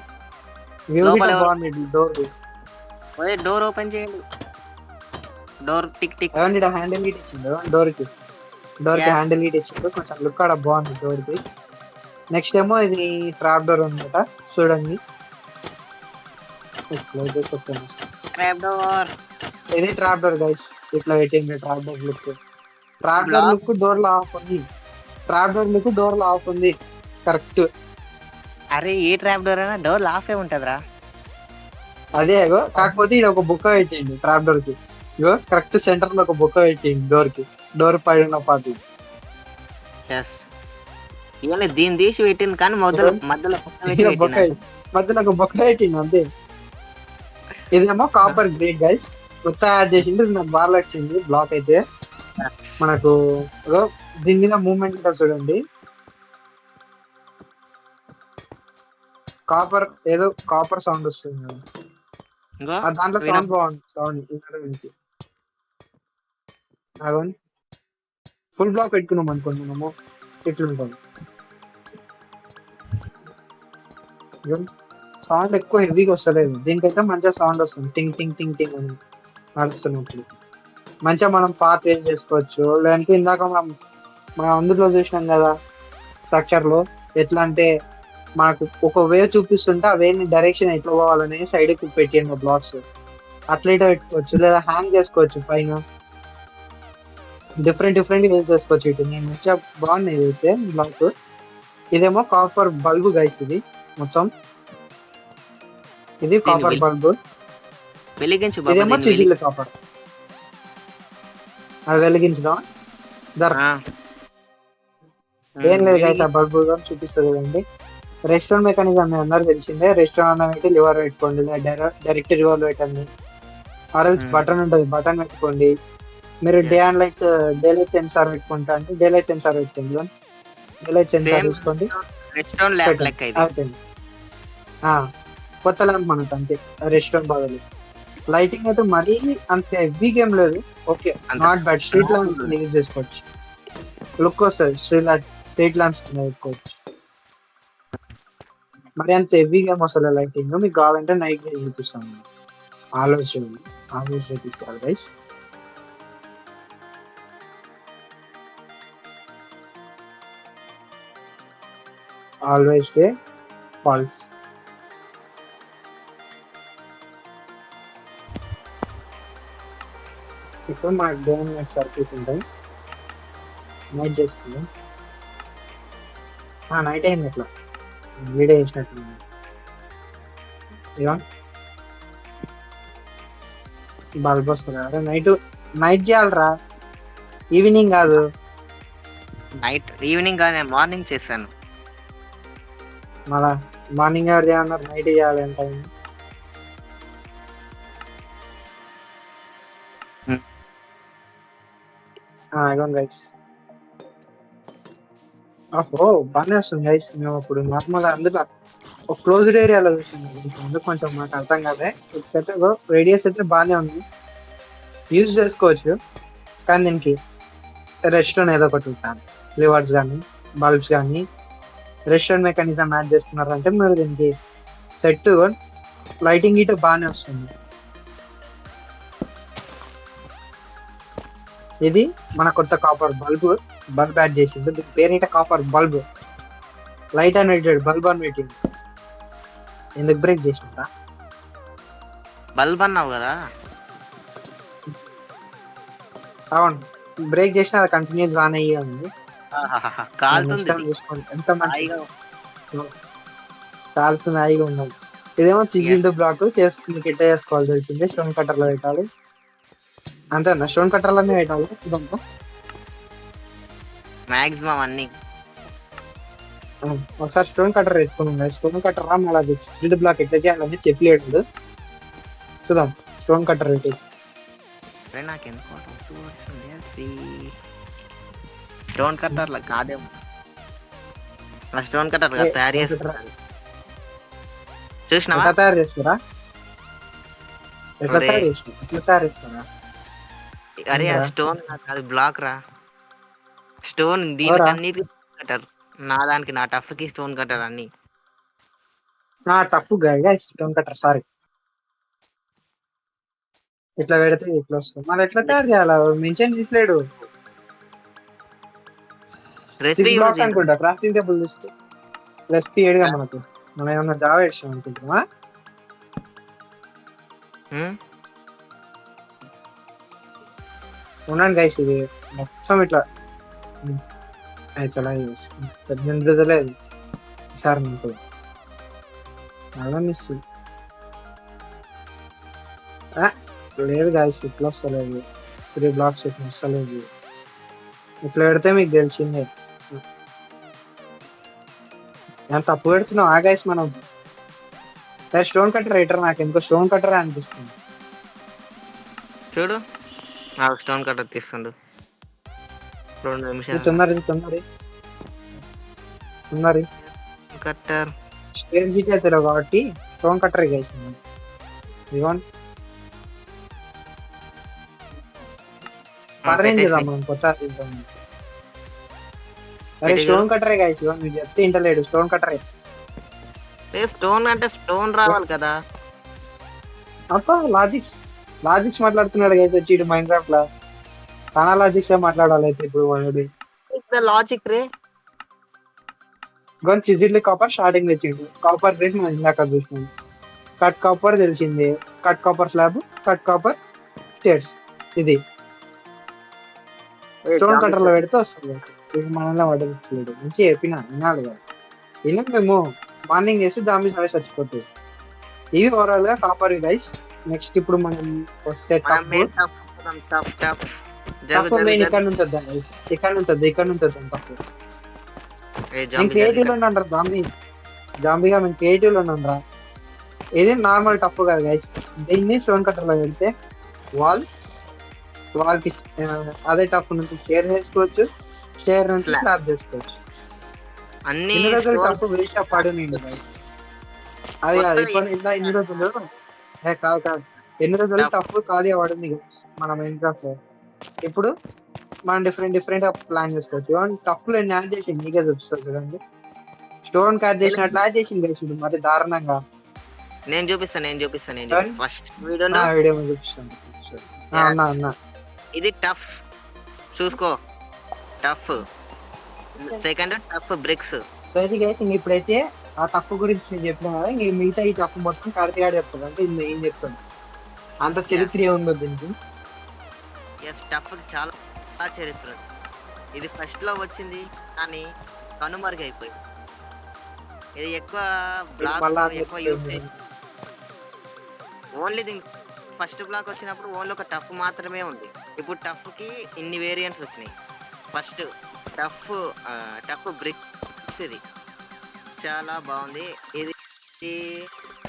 వ్యూ లోపల ఎవరు- బాగుంది డోర్. డోర్ ఓపెన్ చేయండి. Door tick tick. ఏమండి హ్యాండిల్ గీట్ ఇచ్చిండు డోర్ కి Yes. హ్యాండిల్ గీట్ ఇచ్చిండు, కొంచెం లుక్ ఆడ బాగుంది డోర్ కి. నెక్స్ట్ ఏమో ఇది ట్రాప్ డోర్ ఉందట చూడండి. Trap door. ఇది ట్రాప్ డోర్ గైస్, ఇట్లా పెట్టింది trap door look. Trap door look door లో ఆఫ్ ఉంది. ట్రాప్ డోర్ లుక్ డోర్ లో ఆఫ్ ఉంది కరెక్ట్. అరే ఏ ట్రాప్ డోర్ అయినా డోర్ లాఫే ఉంటదిరా. అదే కాకపోతే ఇది ఒక బుక్క పెట్టిండు ట్రాప్ డోర్ కి. ఇగో కరెక్ట్ సెంటర్ లో ఒక బుక్క పెట్టిండు డోర్ కి, డోర్ పైన పాటు. ఎస్ ఇవన్నీ దీన్ని తీసి పెట్టింది కానీ మధ్యలో మధ్యలో పక్కన పెట్టి బొక్క పెట్టిండు. మధ్యలో ఒక బొక్క పెట్టిండు అంతే. ఇదేమో కాపర్ గ్రేడ్ గైస్, కొత్త యాడ్ చేసిండు. ఇది నాకు బాగా నచ్చింది బ్లాక్ అయితే. మనకు ఇగో దీని మీద మూవ్మెంట్ కూడా చూడండి. కాపర్ ఏదో కాపర్ సౌండ్ వస్తుంది కదా. ఇంకో దాంట్లో వినం. సౌండ్ బాగుంది, సౌండ్ ఫుల్ బ్లాక్ పెట్టుకున్నాం అనుకోండి మనము ఎట్లుంటాం. సౌండ్ ఎక్కువ హెవీగా వస్తలేదు, దీనికైతే మంచిగా సౌండ్ వస్తుంది. టింగ్ టింగ్ టింగ్ టింగ్ అని నడుస్తున్నప్పుడు మంచిగా మనం పాత్ వేసి చేసుకోవచ్చు. లేదంటే ఇందాక మనం అందులో చూసినాం కదా స్ట్రక్చర్ లో, ఎట్లా అంటే మనకు ఒక వే చూపిస్తుంటే ఆ వేని డైరెక్షన్ ఎట్లా పోవాలని సైడ్ కి పెట్టిండు బ్లాక్స్, అట్లా ఇట్లా పెట్టుకోవచ్చు. లేదా హ్యాంగ్ చేసుకోవచ్చు పైన, డిఫరెంట్ యూజ్ చేసుకోవచ్చు. ఇటు నేను మంచిగా బాగున్నాయి అయితే బ్లాక్. ఇదేమో కాపర్ బల్బు గైస్, ఇది మొత్తం ఇది కాపర్ బల్బు. వెలిగించు బాబు ఇదేమో దీన్ని చిజిల్ కాపర్. అది వెలిగించడం ఏం లేదు గైస్, ఆ బల్బు చూపిస్తుంది కదండి. రెస్టారెంట్ మెకానిజం మీ అందరూ తెలిసిందే. రెస్టారెంట్ పెట్టి లివర్ పెట్టుకోండి, డైరెక్ట్ రివర్ పెట్టండి. ఆర్ఎల్స్ బటన్ ఉంటుంది, బటన్ పెట్టుకోండి. మీరు డే లైట్ సెన్సార్ పెట్టుకుంటా అంటే డే లైట్ సెన్సార్ పెట్టుకోండి. Day light sensor Same. తీసుకోండి, రెస్టారెంట్ ల్యాబ్ లెక్క ఇది. అయిపోయింది. కొత్త ల్యాంప్ మనకు అంతే రెస్టారెంట్ బాగా. లైటింగ్ అయితే మరీ అంత హెవీ గేమ్ లేదు, okay not bad. Street lamps use చేసుకోవచ్చు, లుక్ వస్తుంది. స్ట్రీట్ ల్యాంప్స్ పెట్టుకోవచ్చు, మరి అంత హెవీ గేమ్ వస్తుంది లైటింగ్. మీకు కావాలంటే నైట్ గేమ్ చూపిస్తాను, ఆలోచన తీసుకోవాలి గైస్. Always day falls. ఇప్పుడు మనకు డే అండ్ నైట్ సర్కిల్స్ ఉంటాయి. నైట్ చేసుకుందాం. నైట్ అయింది, ఇట్లా వీడియో వేసినట్టు. బల్బ్ వస్తుంది కదా, నైట్ చేయాలరా, ఈవినింగ్ కాదు. ఈవినింగ్ కాదు, నేను మార్నింగ్ చేశాను. మళ్ళా మార్నింగ్ ఎవరు చేయమన్నారు, నైట్ చేయాలి అంటే. గైస్ ఓహో బాగానే వస్తుంది గైస్. మేము ఇప్పుడు నార్మల్ అందులో ఒక క్లోజ్డ్ ఏరియాలో చూస్తున్నాం, అందుకు కొంచెం మాకు అర్థం కాదే. ఇప్పుడైతే రేడియస్ అయితే బాగానే ఉంది, యూజ్ చేసుకోవచ్చు. కానీ దీనికి రెస్టారెంట్ ఏదో ఒకటి ఉంటాను, లివర్స్ కానీ బల్బ్స్ కానీ రెస్టారెంట్ మెకానిజం యాడ్ చేసుకున్నారంటే మీరు దీనికి సెట్ లైటింగ్ ఇటు బాగానే వస్తుంది. ఇది మన కొత్త కాపర్ బల్బ్ యాడ్ చేసిండు. దీని పేరేంట కాపర్ బల్బ్, లైట్ అన్వెటెడ్ బల్బ్ అన్వెటెడ్. ఎందుకు బ్రేక్ చేసిండ్రా? బల్బ్ అన్నావు కదా, అవును బ్రేక్ చేసినా అది కంటిన్యూస్ బాగానే అయ్యే ఉంది. కాలుతుంది. ఎంత మంచి కాల్సిన హాయిగా ఉన్నాం. ఇదేమో చిజిల్డ్ బ్లాక్ చేసుకుని ఎట్ట చేసుకోవాలి తెలిసిందే. స్టోన్ కట్టర్ లో పెట్టాలి అంతేనా? స్టోన్ కట్టర్ లోనే పెట్టాలి చూద్దాం. మాక్సిమం అన్ని ఒకసారి స్టోన్ కట్టర్ వేసుకున్నాం. స్టోన్ కట్టర్ రా మళ్ళీ చిజిల్డ్ బ్లాక్ ఎట్లా చేయాలని చెప్పలేడు. చూద్దాం స్టోన్ కట్టర్ పెట్టి. నాకు ఎందుకు స్టోన్ కట్టర్ల కాదేమో, స్టోన్ కట్టర్ తయారు చేస్తారు చూసినావా? ఎట్లా తయారు చేస్తారా? ఎట్లా తయారు చేస్తారా? అరే ఆ స్టోన్ అది బ్లాక్ రా. స్టోన్ దీనికి అన్నిటికీ కట్టర్. నా దానికి నా టఫ్ కి స్టోన్ కట్టర్ అన్ని. నా టఫ్ స్టోన్ కట్టర్ సారీ. ఇట్లా పెడితే ఇట్లా వస్తుంది. మళ్ళీ ఎట్లా తయారు చేయాలా? మెన్షన్ చేసలేడు. బ్లాక్స్ అనుకుంటా క్రాఫ్టింగ్ టేబుల్ తీసుకో. రెసిపీ ఏడుగా మనకు. మనం ఏమన్నా జావా వేసాం అనుకుంటున్నామా? ఉన్నాను గైస్. ఇది మొత్తం ఇట్లా లేదు సార్ మీకు లేదు గాయస్. ఇట్లా వస్తలేదు. 3 బ్లాక్స్ పెట్టిన వస్తలేదు. ఇట్లా పెడితే మీకు తెలిసిందే. నేను తప్పు పెడుతున్నావు ఆ గైస్. మనం స్టోన్ కట్టర్ రైటర్ నాకు ఎందుకో స్టోన్ కట్టర్ అనిపిస్తుంది. చూడు స్టోన్ కట్టర్ తీస్తుండు. 2 నిమిషాలు తొందర కట్టర్ స్టేజ్ సీట్ అవుతారు కాబట్టి స్టోన్ కట్టర్ గైస్. పర్లేదు కదా మనం కొత్త. అరే స్టోన్ కట్టరే గైస్. మీరు చెప్తే ఇంటలేడు. స్టోన్ కట్టరే. స్టోన్ అంటే స్టోన్ రావాలి కదా. అబ్బా లాజిక్స్ మాట్లాడుతున్నాడు గైస్. వచ్చి ఇటు మైండ్ క్రాఫ్ట్ లా చాలా లాజిక్స్ గా మాట్లాడాలి అయితే ఇప్పుడు వాడు. లాజిక్ రే గన్ చిజిల్ కాపర్ స్టార్టింగ్ తెచ్చిండు. కాపర్ గ్రేడ్ మనం ఇందాక చూసినాం. కట్ కాపర్ తెలిసింది. Cut copper slab, cut copper stairs. ఇది స్టోన్ కట్టర్ లో పెడితే వస్తుంది. మనల్ని పడలేదు మంచి చెప్పినా వినాలి కదా. ఇలా మేము మార్నింగ్ చేసి జాంబీ సర్వీస్ చచ్చిపోతుంది. ఇవి ఓవరాల్ గా కాపర్ గైస్. నెక్స్ట్ ఇప్పుడు మనం వస్తే ఇక్కడ నుంచి వద్దాం. ఇక్కడ నుంచి వద్దాం తప్పు. మేము క్రియేటివ్ లో ఉన్నాం రా జాంబీగా మేము క్రియేటివ్ లో ఉన్నాం రా. ఇది నార్మల్ టఫ్ కదా గైస్. దీన్ని స్టోన్ కట్టర్ లో పెడితే వాళ్ళకి అదే టఫ్ నుంచి షేర్ చేసుకోవచ్చు. షేర్ నుంచి స్లాబ్ చేసుకోవచ్చు. అన్ని రోజులు టఫ్ వేస్ట్ పడు నేను అది ఎన్ని రోజులు కాదు ఎన్ని రోజులు టఫ్ ఖాళీ పడింది మన మైండ్ క్రాఫ్ట్. ఇప్పుడు మనం డిఫరెంట్ ప్లాన్ చేసుకోవచ్చు. టఫ్ లో యాడ్ చేసి నీకే చూపిస్తుంది కదండి. స్టోన్ యాడ్ చేసినట్లు యాడ్ చేసింది కదా మరి దారుణంగా. నేను చూపిస్తాను ఫస్ట్ వీడియో చూపిస్తాను. అన్నా ఇది టఫ్ చూసుకో. Tough second tough bricks. So ఇది గైస్ ఇప్పుడైతే ఆ టఫ్ గురించి నేను చెప్పినా కదా. ఇంక మిగతా ఈ టఫ్ మొత్తం కార్తీగాడు చెప్తాడు. అంటే ఇది ఏం చెప్తాడు అంత చరిత్ర ఉందో దీనికి. టఫ్ చాలా చరిత్ర. ఇది ఫస్ట్ లో వచ్చింది కానీ కనుమరుగైపోయింది. ఇది ఎక్కువ బ్లాక్ ఎక్కువ యూజ్ చేయాలి. ఓన్లీ దీనికి ఫస్ట్ బ్లాక్ వచ్చినప్పుడు ఓన్లీ ఒక టఫ్ మాత్రమే ఉంది. ఇప్పుడు టఫ్ కి ఇన్ని వేరియంట్స్ వచ్చినాయి. ఫస్ట్ టఫ్ బ్రిక్స్ ఇది చాలా బాగుంది. ఇది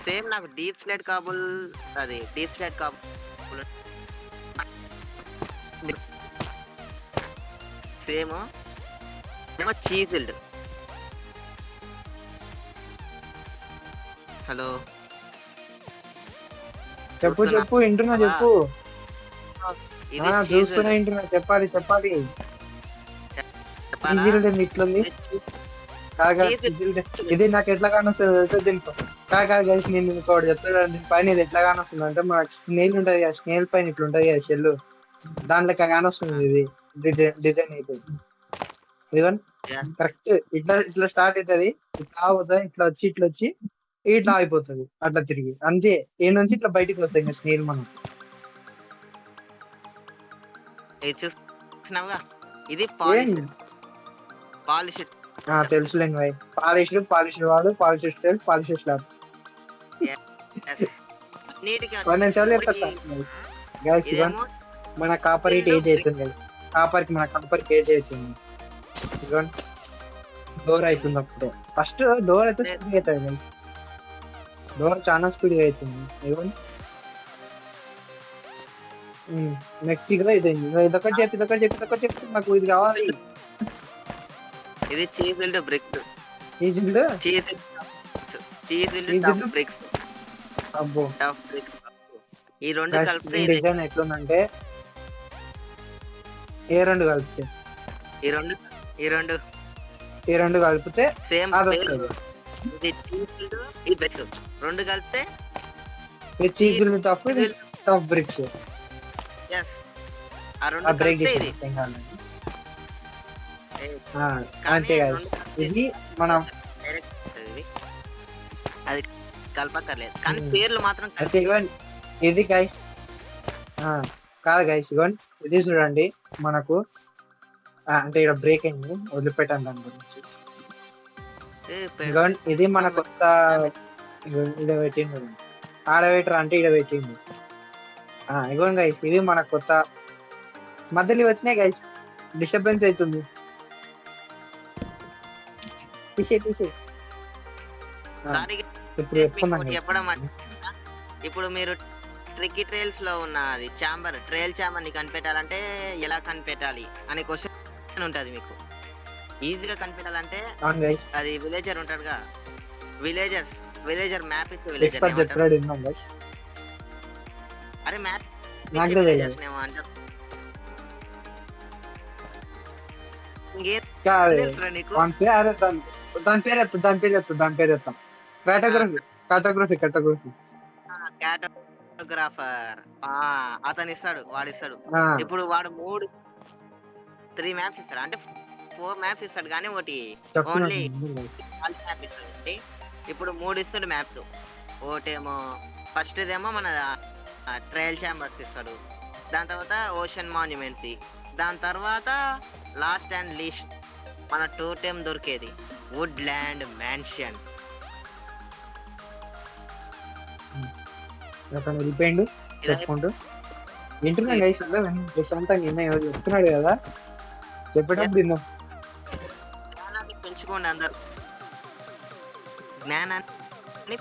సేమ్ నాకు డీప్ స్లైడ్ కాబుల్ సేమ్ చీజిల్డ్. హలో చెప్పు వింటున్నా చెప్పు. చూస్తున్నా వింటున్నా చెప్పాలి. ఇట్లుంది ఇది నాకు ఎట్లా కానొస్తుంది తెలుసు. కాదు గైస్, నేను ఇంకోటి చెప్తాను. దీని పైన ఇది ఎట్లా కానొస్తుంది అంటే, మనకి స్నేల్ ఉంటది కదా, స్నేల్ పైన ఇట్లా ఉంటది కదా షెల్, దాంట్లో కానొస్తుంది ఇది డిజైన్ అయితే. ఇదిగోండి కరెక్ట్ ఇట్లా ఇట్లా స్టార్ట్ అవుతుంది, ఇట్లా అవుతుంది, ఇట్లా వచ్చి ఇట్లా అయిపోతుంది, అట్లా తిరిగి అంతే. ఏ నుంచి ఇట్లా బయటికి వస్తాయి ఇంకా స్నేల్ మనం. ఇది చూసినావుగా, ఇది ఏం పాలిష్ తెలుసులేండి భాయ్. పాలిష్డ్ వాడు, పాలిష్డ్ స్టైల్, పాలిష్డ్ స్లాబ్. నీటికి నేను చెప్తా గైస్. ఇదేమో మన కాపర్ ఇట్ ఏజ్ అవుతుంది గైస్. మన కాపర్కి ఏజ్ అవుతుంది. ఇదిగోండి డోర్ అవుతుంది అప్పుడే. ఫస్ట్ డోర్ అయితే స్పీడ్ అవుతుంది గైస్. డోర్ చాలా స్పీడ్గా అవుతుంది. ఇదిగోండి నెక్స్ట్ ఇదొకటి చెప్పి నాకు ఇది కావాలి. ఇది cheese bricks. Egypt cheese bricks. అబ్బో ఈ రెండు కలిపితే డిజైన్ ఎట్లుందంటే, ఏ రెండు కలిపితే ఈ రెండు సేమ్ అది ఇది చీజ్ ఇది బ్రిక్స్ రెండు కలిపితే చీజ్ టఫ్, ఇది టఫ్ బ్రిక్స్. ఎస్ ఆ రెండు కలిపితే ఇది అంతే గైస్. ఇది మనం అది కలపక్కర్లేదు, కానీ పేర్లు మాత్రం అయితే ఇవ్వండి. ఇది గైస్ కాదు గైస్, ఇవ్వండి ఇది చూడండి మనకు. అంటే ఇక్కడ బ్రేక్ అయింది, వదిలిపెట్టాను దాని గురించి. ఇవ్వండి ఇది మన కొత్త ఇడ పెట్టిండు, ఆడబెట్టరా అంటే ఇడ పెట్టిండు. ఇవ్వండి గైస్, ఇది మన కొత్త మధ్యలో వచ్చినాయి గైస్. డిస్టర్బెన్స్ అవుతుంది. ఇప్పుడు చెప్పడం ఇప్పుడు మీరు ట్రిక్కీ ట్రైల్స్ లో ఉన్న అది ట్రైల్ ఛాంబర్ ని కనిపెట్టాలంటే ఎలా కనిపెట్టాలి అనే క్వశ్చన్ ఉంటది మీకు. ఈజీగా కనిపెట్టాలంటే అది విలేజర్ ఉంటాడుగా, విలేజర్ మ్యాప్ ఇచ్చే విలేజర్. అరే మ్యాప్ అంటారు. దాని పేరు చెప్తాం. కేటోగ్రఫీ ఫోటోగ్రాఫర్ అతను ఇస్తాడు, వాడు ఇస్తాడు. ఇప్పుడు వాడు 3 మ్యాప్స్ ఇస్తాడు, అంటే 4 మ్యాప్స్ ఇస్తాడు, కానీ ఒకటి ఓన్లీ మ్యాప్ ఇస్తాడు. ఇప్పుడు 3 ఇస్తాడు మ్యాప్స్. ఒకటేమో ఫస్ట్ ఇదేమో మన ట్రయల్ ఛాంబర్స్ ఇస్తాడు, దాని తర్వాత ఓషన్ మాన్యుమెంట్, దాని తర్వాత లాస్ట్ అండ్ లీస్ట్ మన టోటెమ్ దొరికేది వుడ్ ల్యాండ్ మ్యాన్షన్. వెళ్ళిపోయిండు చెప్పుకుంటూ వింటున్నాం గైస్. ప్రశాంతంగా చెప్తున్నాడు కదా, చెప్పేటప్పుడు విన్నాం. జ్ఞానాన్ని పెంచుకోండి అందరు, జ్ఞానాన్ని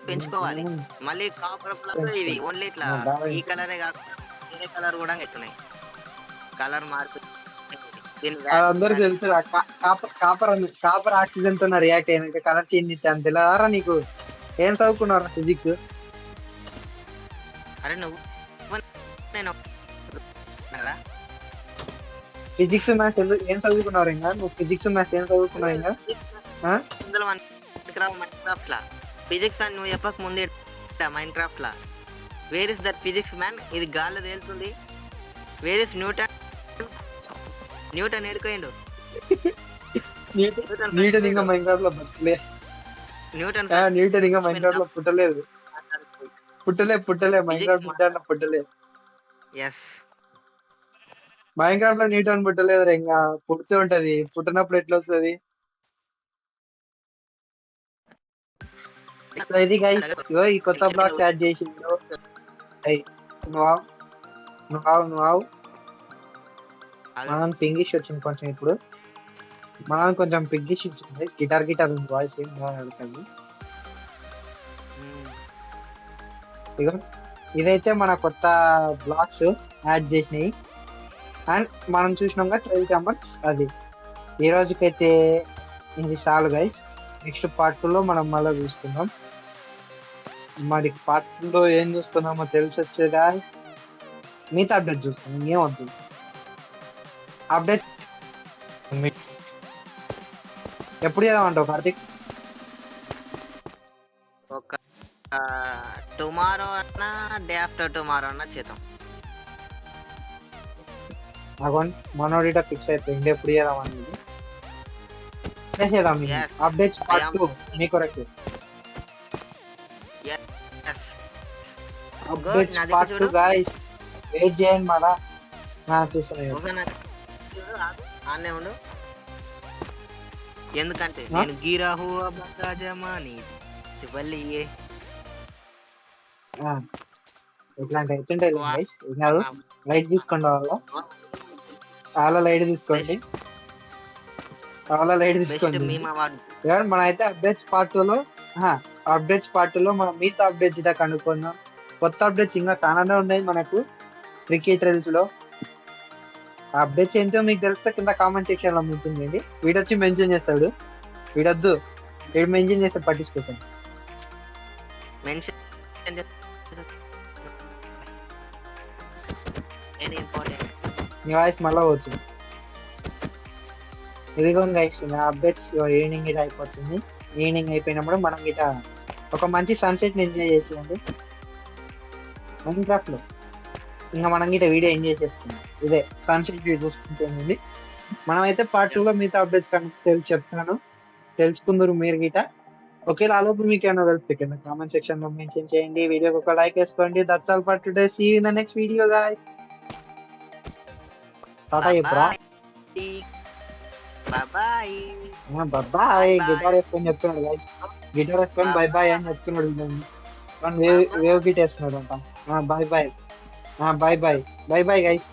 పెంచుకోవాలి. మళ్ళీ కాపర్ ప్లస్ ఇవి ఓన్లీ ఇట్లా ఈ కలరే కాకుండా వేరే కలర్ కూడా అవుతున్నాయి, కలర్ మార్పు. అందరికి తెలుసు కాపర్ ఆక్సిజన్ తో రియాక్ట్ అయినాక కలర్ చేంజ్ ఇచ్చాను తెలియదారా నీకు? ఏం చదువుకున్నారా ఫిజిక్స్? అరే నువ్వు ఫిజిక్స్ మ్యాథ్స్ ఏం చదువుకున్నారు ఇంకా? నువ్వు ఫిజిక్స్ మ్యాథ్స్ ఏం చదువుకున్నావు ఇంకా? మైన్క్రాఫ్ట్ లా ఫిజిక్స్ అని నువ్వు చెప్పక ముందే మైన్క్రాఫ్ట్ లా where is that physics man? ఇది గాల్లో తేలుతుంది. వేర్ ఇస్ న్యూటన్ ఏడుకోయిండు. న్యూటన్ ఇంకా మైన్క్రాఫ్ట్ లో పుట్టలేదు. మైన్క్రాఫ్ట్ లో న్యూటన్ పుట్టలేదు. ఇంకా పుడుతూ ఉంటది, పుట్టినప్పుడు ఎట్లా వస్తుంది? ఇది గైస్ ఈ కొత్త బ్లాగ్స్ యాడ్ చేసిండు. నువ్వు మనం పింగిష్ వచ్చింది కొంచెం. ఇప్పుడు మనం కొంచెం పింగిష్ వచ్చింది. గిటార్ ఉంది, వాయిస్ ఏం బాగుంటుంది. ఇక ఇదైతే మన కొత్త బ్లాగ్స్ యాడ్ చేసినాయి. అండ్ మనం చూసినాం ట్రైల్ ఛాంబర్స్. అది ఈ రోజుకైతే ఇది చాలు గైస్. నెక్స్ట్ పార్ట్ 2 లో మనం మళ్ళీ చూసుకుందాం. మరి పార్ట్ 2 లో ఏం చూసుకున్నామో తెలిసి వచ్చే గాయస్. మిగతా అప్డేట్ చూసుకున్నాం, ఏమవుతుంది అప్డేట్ ఎప్పుడు చేద్దామంటావు కార్తీక్? ఒక టుమారో అన్నా డే ఆఫ్టర్ టుమారో అన్నా చేద్దాం. అకౌంట్ మనోడిట ఫిక్స్ అయిపోయింది ఎప్పుడు చేద్దాం అనేది చేసేద్దాం. Yes. Updates I part am- 2 మీ కొరకు. Yes. అప్డేట్స్ నా దగ్గర పార్ట్ 2 చూడు. గైస్ వెయిట్ చేయండి మళ్ళా. చూస్తున్నాయి ఒకసారి నాకు ఆనే ఉండు. ఎందుకంటే ఆ? నేను గీరా హువా బకాజమాని చివల్లియే. ఇట్లాంటి ఎత్తుంటాయి వా- గైస్. ఏం కాదు, లైట్ తీసుకోండి వాళ్ళ లైట్ తీసుకోండి లైట్ బెస్ట్ తీసుకోండి. మేము అవార్డు. ఏమంటే మనం అయితే అప్డేట్స్ పార్ట్ 2లో మనం మిగతా అప్డేట్స్ ఇట్లా కనుక్కుందాం. కొత్త అప్డేట్స్ ఇంకా చాలానే ఉన్నాయి మనకు క్రికెట్ రీల్స్ లో. అప్డేట్స్ ఏంటో మీకు తెలిస్తే కింద కామెంట్ సెక్షన్ లో మెన్షన్ చేయండి. వీడొచ్చి మెన్షన్ చేస్తాడు, వీడొద్దు వీడు మెన్షన్ చేస్తే పట్టించుకోకండి. Mention very important. మీ వాయిస్ మళ్ళా వచ్చింది. ఇదిగోండి గైస్, నా అప్డేట్స్ ఈవినింగ్ ఇట అయిపోతుంది. ఈవినింగ్ అయిపోయినప్పుడు మనం ఇట ఒక మంచి సన్సెట్ ఎంజాయ్ చేసేయండి మైన్క్రాఫ్ట్ లో. ఇంకా మనం గిట వీడియో ఎంజాయ్ చేసుకుందాం. ఇదే సన్సెట్ వ్యూ చూసుకుంటుంది. మనమైతే పార్ట్ 2లో మిగతా అప్డేట్స్ చెప్తాను, తెలుసుకుందరు మీరు గిట. ఒకేలా ఆలోపు మీకు ఏమైనా తెలిస్తే కింద కామెంట్ సెక్షన్ లో మెన్షన్ చేయండి. వీడియోకి ఒక లైక్ వేసుకోండి. That's all for today. See you in the next video guys. Tata చెప్పురా. బాయ్. బాయ్. గిటార్ వేసుకొని చెప్తున్నాడు గైస్. గిటార్ వేసుకొని బై బాయ్ అని చెప్తున్నాడు. వేవ్ గిట్ వేస్తున్నాడు అంట. Bye bye. Bye bye. Bye bye guys.